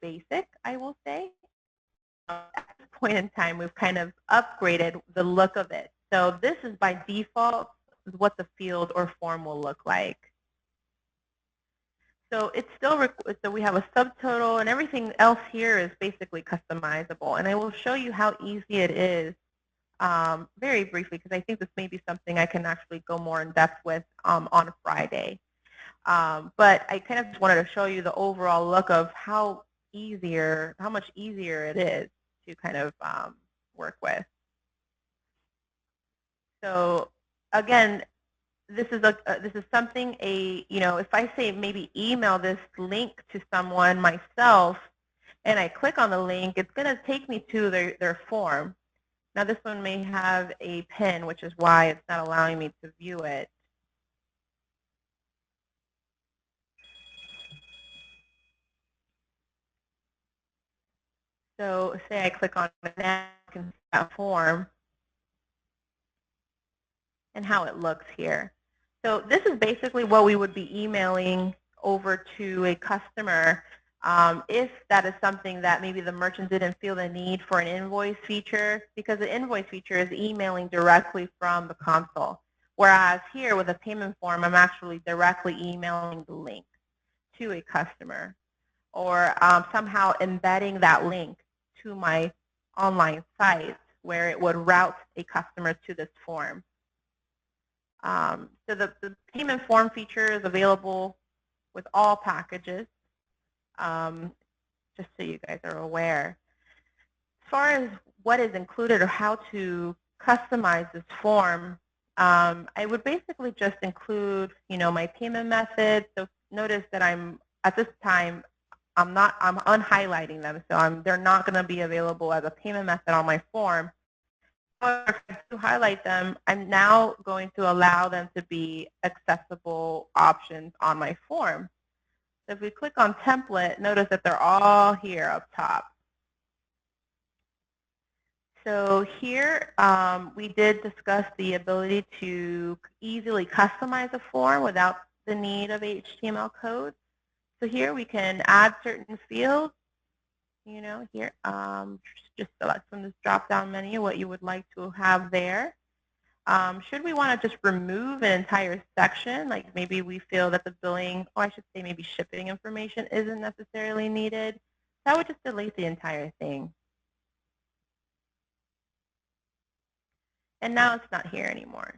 basic, I will say. At this point in time, we've kind of upgraded the look of it. So this is by default what the field or form will look like. So it's still, so we have a subtotal, and everything else here is basically customizable. And I will show you how easy it is very briefly, because I think this may be something I can actually go more in depth with on Friday. But I kind of just wanted to show you the overall look of how much easier it is to kind of work with. So again, this is something if I say maybe email this link to someone myself, and I click on the link, it's going to take me to their form. Now this one may have a pin, which is why it's not allowing me to view it. So say I click on it now, can see that form and how it looks here. So this is basically what we would be emailing over to a customer if that is something that maybe the merchant didn't feel the need for an invoice feature, because the invoice feature is emailing directly from the console. Whereas here with a payment form, I'm actually directly emailing the link to a customer, or somehow embedding that link to my online site where it would route a customer to this form. So the payment form feature is available with all packages, just so you guys are aware. As far as what is included or how to customize this form, I would basically just include, my payment method. So notice that at this time, I'm unhighlighting them, so they're not going to be available as a payment method on my form. However, if I do highlight them, I'm now going to allow them to be accessible options on my form. So if we click on template, notice that they're all here up top. So here we did discuss the ability to easily customize a form without the need of HTML code. So here we can add certain fields. Here, just select from this drop-down menu what you would like to have there. Should we want to just remove an entire section, like maybe we feel that the billing, or I should say maybe shipping information isn't necessarily needed, that would just delete the entire thing. And now it's not here anymore.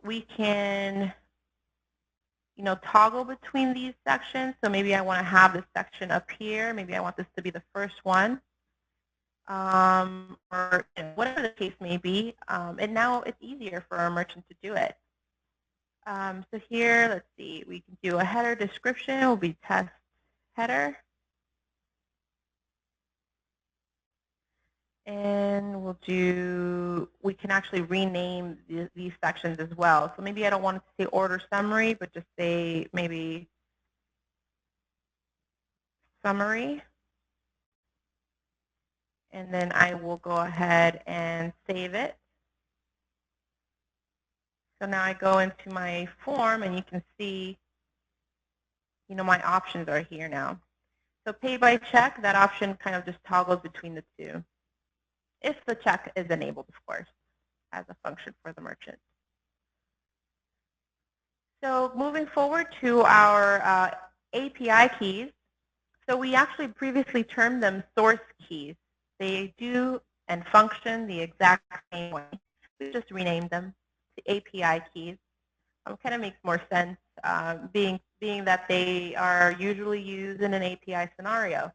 We can toggle between these sections. So maybe I want to have this section up here. Maybe I want this to be the first one. Or whatever the case may be. And now it's easier for our merchant to do it. So here, let's see, we can do a header description. It will be test header. And we can actually rename these sections as well. So maybe I don't want it to say order summary, but just say maybe summary. And then I will go ahead and save it. So now I go into my form, and you can see, my options are here now. So pay by check, that option kind of just toggles between the two, if the check is enabled, of course, as a function for the merchant. So moving forward to our API keys. So we actually previously termed them source keys. They do and function the exact same way. We just renamed them to API keys. Kind of makes more sense, being that they are usually used in an API scenario.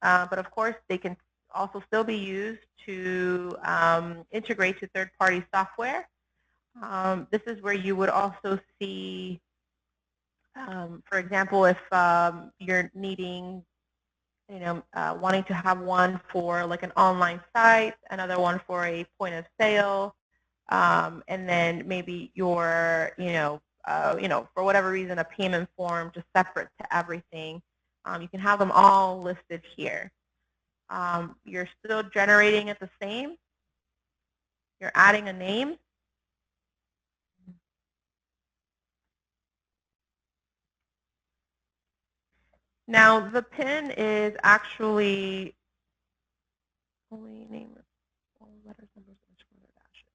But of course, they can also still be used to integrate to third-party software. This is where you would also see, for example, if you're needing, wanting to have one for like an online site, another one for a point of sale, and then maybe your, for whatever reason, a payment form just separate to everything. You can have them all listed here. You're still generating it the same. You're adding a name. Now the PIN is actually only name all letters, numbers, underscore, dashes.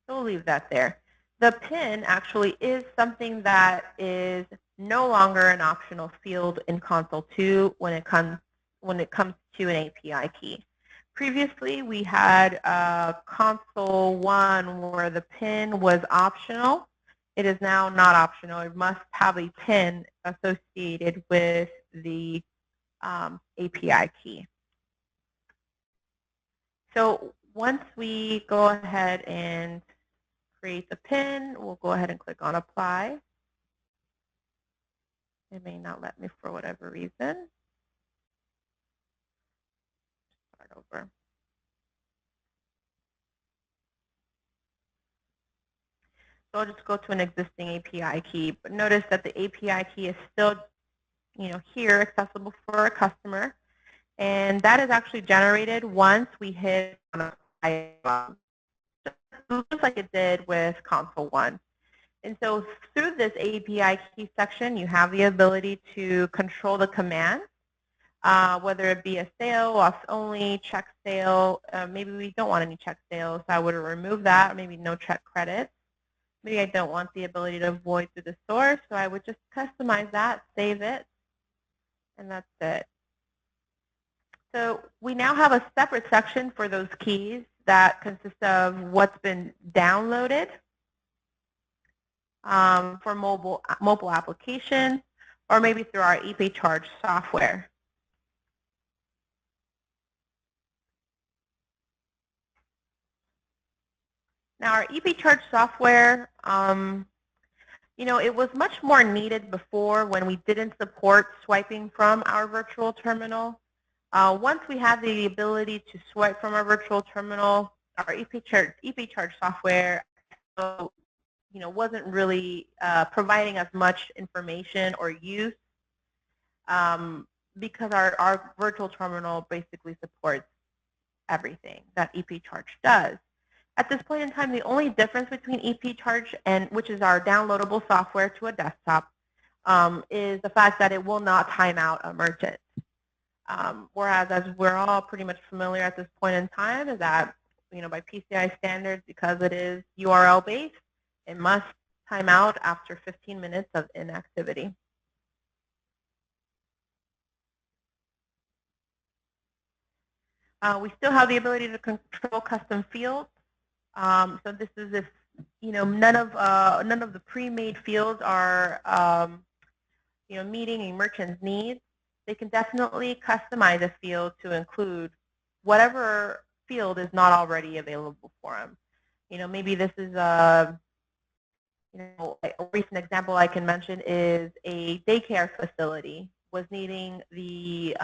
So we'll leave that there. The PIN actually is something that is no longer an optional field in Console 2 when it comes to an API key. Previously, we had Console 1 where the PIN was optional. It is now not optional. It must have a PIN associated with the API key. So once we go ahead and create the PIN, we'll go ahead and click on Apply. It may not let me for whatever reason. Start over. So I'll just go to an existing API key, but notice that the API key is still, here accessible for a customer, and that is actually generated once we hit on a just like it did with Console 1. And so through this API key section, you have the ability to control the command, whether it be a sale, off only, check sale. Maybe we don't want any check sales, so I would remove that, or maybe no check credit. Maybe I don't want the ability to void through the source, so I would just customize that, save it, and that's it. So we now have a separate section for those keys that consists of what's been downloaded for mobile applications, or maybe through our ePay Charge software. Now our ePay Charge software, it was much more needed before when we didn't support swiping from our virtual terminal. Once we had the ability to swipe from our virtual terminal, our ePay Charge software, wasn't really providing us much information or use because our virtual terminal basically supports everything that ePay Charge does. At this point in time, the only difference between ePay Charge and which is our downloadable software to a desktop is the fact that it will not time out a merchant. Whereas, as we're all pretty much familiar at this point in time, is that by PCI standards, because it is URL based, it must time out after 15 minutes of inactivity. We still have the ability to control custom fields. So this is if none of the pre-made fields are meeting a merchant's needs. They can definitely customize a field to include whatever field is not already available for them. Maybe this is a recent example I can mention is a daycare facility was needing the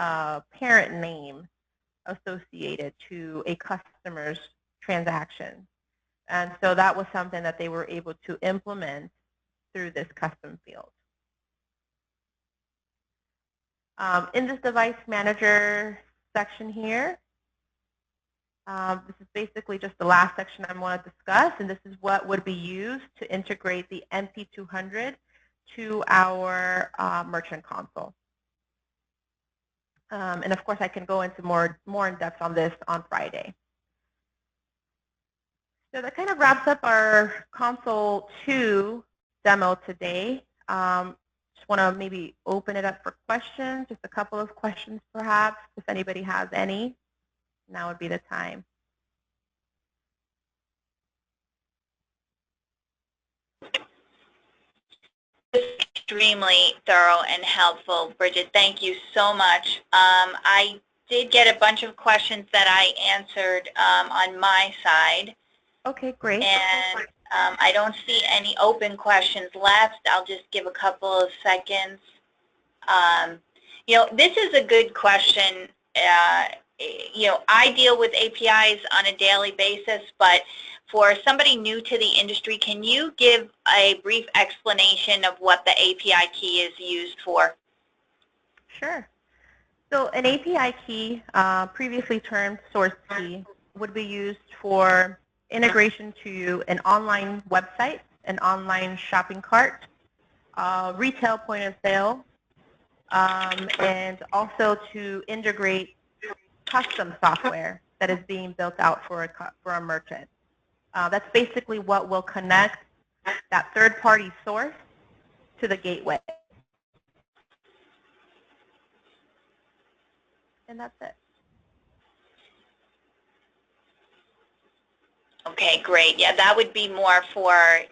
parent name associated to a customer's transaction. And so that was something that they were able to implement through this custom field. In this device manager section here, this is basically just the last section I want to discuss, and this is what would be used to integrate the MP200 to our merchant console. And of course, I can go into more in depth on this on Friday. So that kind of wraps up our Console 2 demo today. Just want to maybe open it up for questions, just a couple of questions perhaps, if anybody has any. Now would be the time. Extremely thorough and helpful, Bridget. Thank you so much. I did get a bunch of questions that I answered on my side. Okay, great. And I don't see any open questions left. I'll just give a couple of seconds. This is a good question. I deal with APIs on a daily basis, but for somebody new to the industry, can you give a brief explanation of what the API key is used for? Sure. So an API key, previously termed source key, would be used for integration to an online website, an online shopping cart, retail point of sale, and also to integrate custom software that is being built out for a merchant. That's basically what will connect that third-party source to the gateway. And that's it. Okay, great. Yeah, that would be more for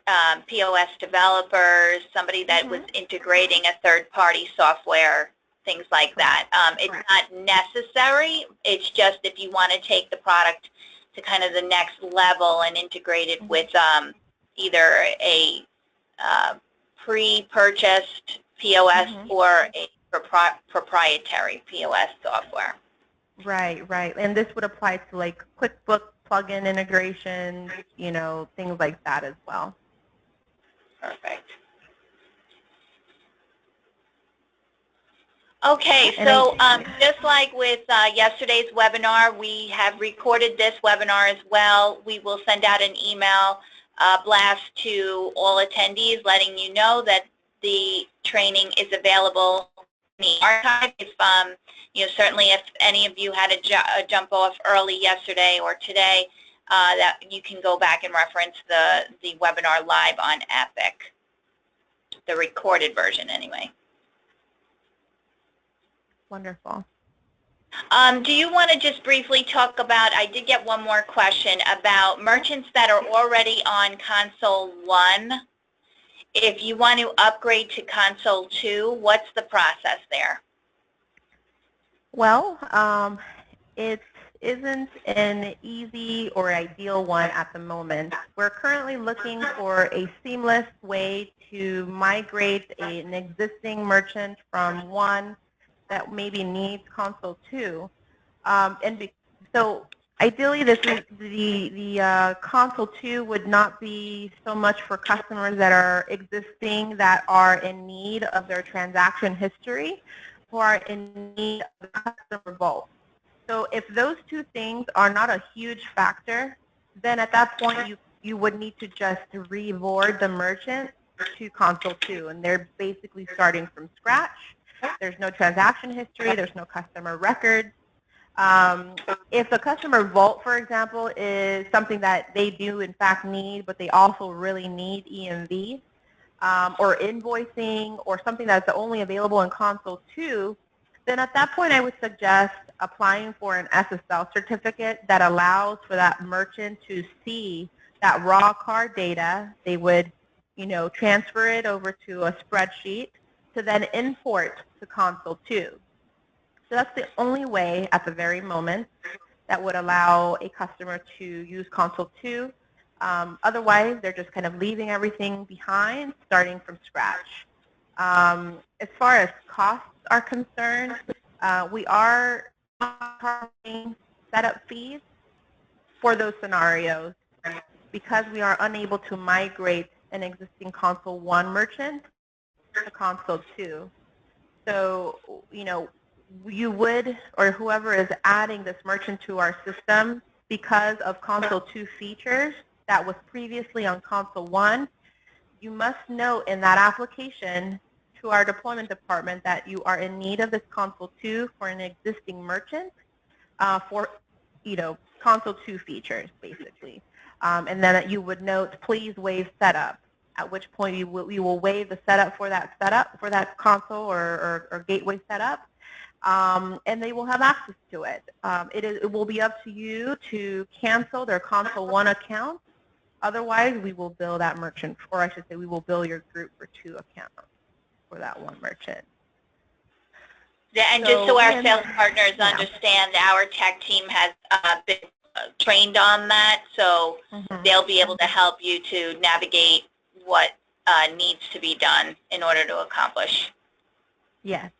POS developers, somebody that was integrating a third-party software, things like that. It's not necessary. It's just if you want to take the product to kind of the next level and integrate it with either a pre-purchased POS or a proprietary POS software. Right, right. And this would apply to like QuickBooks plugin integration, things like that as well. Perfect. Okay, so just like with yesterday's webinar, we have recorded this webinar as well. We will send out an email blast to all attendees letting you know that the training is available in the archive. If, certainly if any of you had a jump off early yesterday or today, that you can go back and reference the webinar live on Epic, the recorded version anyway. Wonderful. Do you want to just briefly talk about, I did get one more question, about merchants that are already on Console 1. If you want to upgrade to Console 2, what's the process there? Well, it isn't an easy or ideal one at the moment. We're currently looking for a seamless way to migrate an existing merchant from one that maybe needs Console 2. So ideally, this is the Console 2 would not be so much for customers that are existing that are in need of their transaction history, who are in need of the customer vault. So if those two things are not a huge factor, then at that point you would need to just reboard the merchant to Console 2, and they're basically starting from scratch. There's no transaction history, there's no customer records. If the customer vault, for example, is something that they do in fact need, but they also really need EMV, or invoicing, or something that's only available in Console 2, then at that point I would suggest applying for an SSL certificate that allows for that merchant to see that raw card data. They would, transfer it over to a spreadsheet to then import to Console 2. So that's the only way at the very moment that would allow a customer to use Console 2. Otherwise, they're just kind of leaving everything behind, starting from scratch. As far as costs are concerned, we are charging setup fees for those scenarios because we are unable to migrate an existing Console 1 merchant to Console 2. So, you would, or whoever is adding this merchant to our system because of Console 2 features that was previously on Console 1, you must note in that application to our deployment department that you are in need of this Console 2 for an existing merchant for, Console 2 features, basically. And then you would note, please waive setup, at which point we will waive the setup for that console or gateway setup, and they will have access to it. It will be up to you to cancel their Console 1 account. Otherwise, we will bill that merchant, or I should say we will bill your group for 2 accounts for that one merchant. Yeah, and just so our sales partners understand, our tech team has been trained on that, so they'll be able to help you to navigate what needs to be done in order to accomplish. Yes,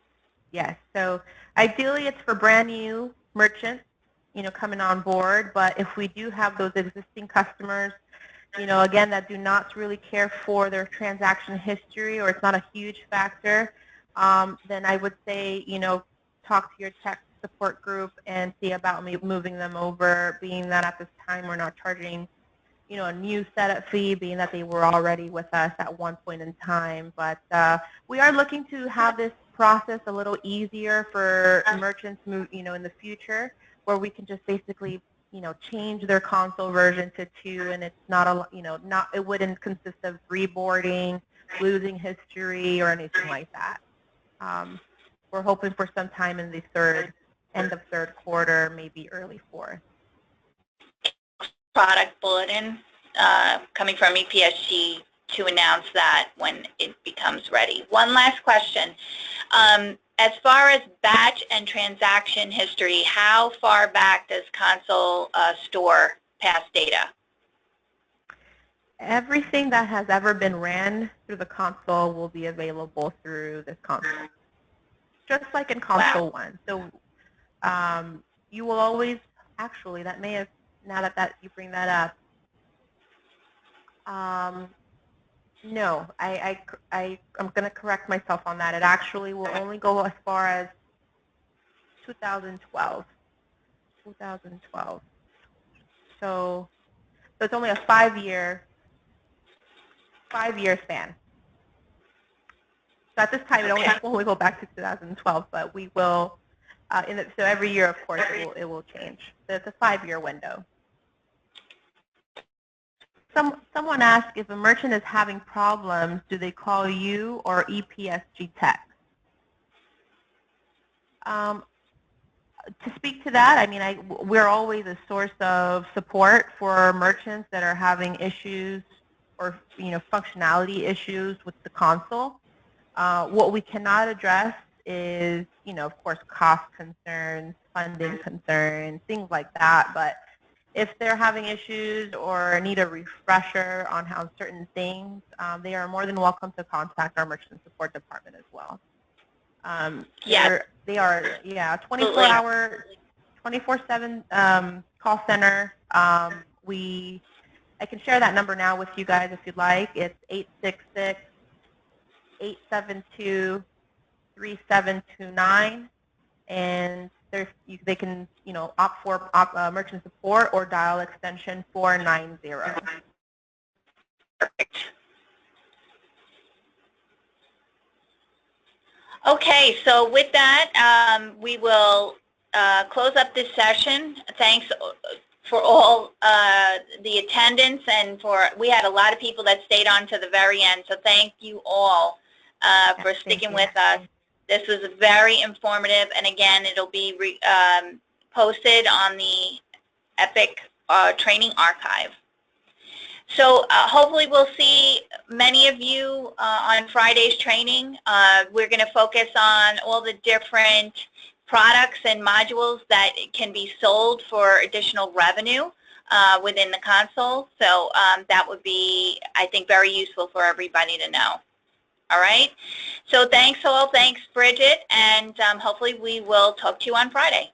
yes. So ideally, it's for brand new merchants, coming on board. But if we do have those existing customers, again, that do not really care for their transaction history, or it's not a huge factor, then I would say, talk to your tech support group and see about moving them over, being that at this time we're not charging, a new setup fee, being that they were already with us at one point in time. But we are looking to have this process a little easier for merchants in the future, where we can just basically change their console version to 2, and it's not it wouldn't consist of reboarding, losing history, or anything like that. We're hoping for some time in the end of third quarter, maybe early fourth. Product bulletin coming from EPSG to announce that when it becomes ready. One last question. As far as batch and transaction history, how far back does Console store past data? Everything that has ever been ran through the console will be available through this console, just like in Console 1. So you will always, actually, that may have, now that you bring that up, No, I'm going to correct myself on that. It actually will only go as far as 2012. 2012. So it's only a 5-year span. So at this time, it only Okay. will go back to 2012, but we will, so every year, of course, it will change. So it's a 5-year window. Someone asked if a merchant is having problems, do they call you or EPSG Tech? To speak to that, I mean, we're always a source of support for merchants that are having issues or functionality issues with the console. What we cannot address is, of course, cost concerns, funding concerns, things like that. But if they're having issues or need a refresher on how certain things, they are more than welcome to contact our merchant support department as well. Yes. They are, 24-hour, 24/7 call center. I can share that number now with you guys if you'd like. It's 866-872-3729, and they can opt for merchant support or dial extension 490. Perfect. Okay, so with that, we will close up this session. Thanks for all the attendance, and we had a lot of people that stayed on to the very end, so thank you all for sticking with us. This was very informative, and again, it'll be posted on the EPIC training archive. So hopefully we'll see many of you on Friday's training. We're going to focus on all the different products and modules that can be sold for additional revenue within the console. So that would be, I think, very useful for everybody to know. All right? So thanks all. Thanks, Bridget. And hopefully we will talk to you on Friday.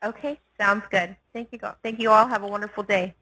Okay, sounds good. Thank you. Thank you all. Have a wonderful day.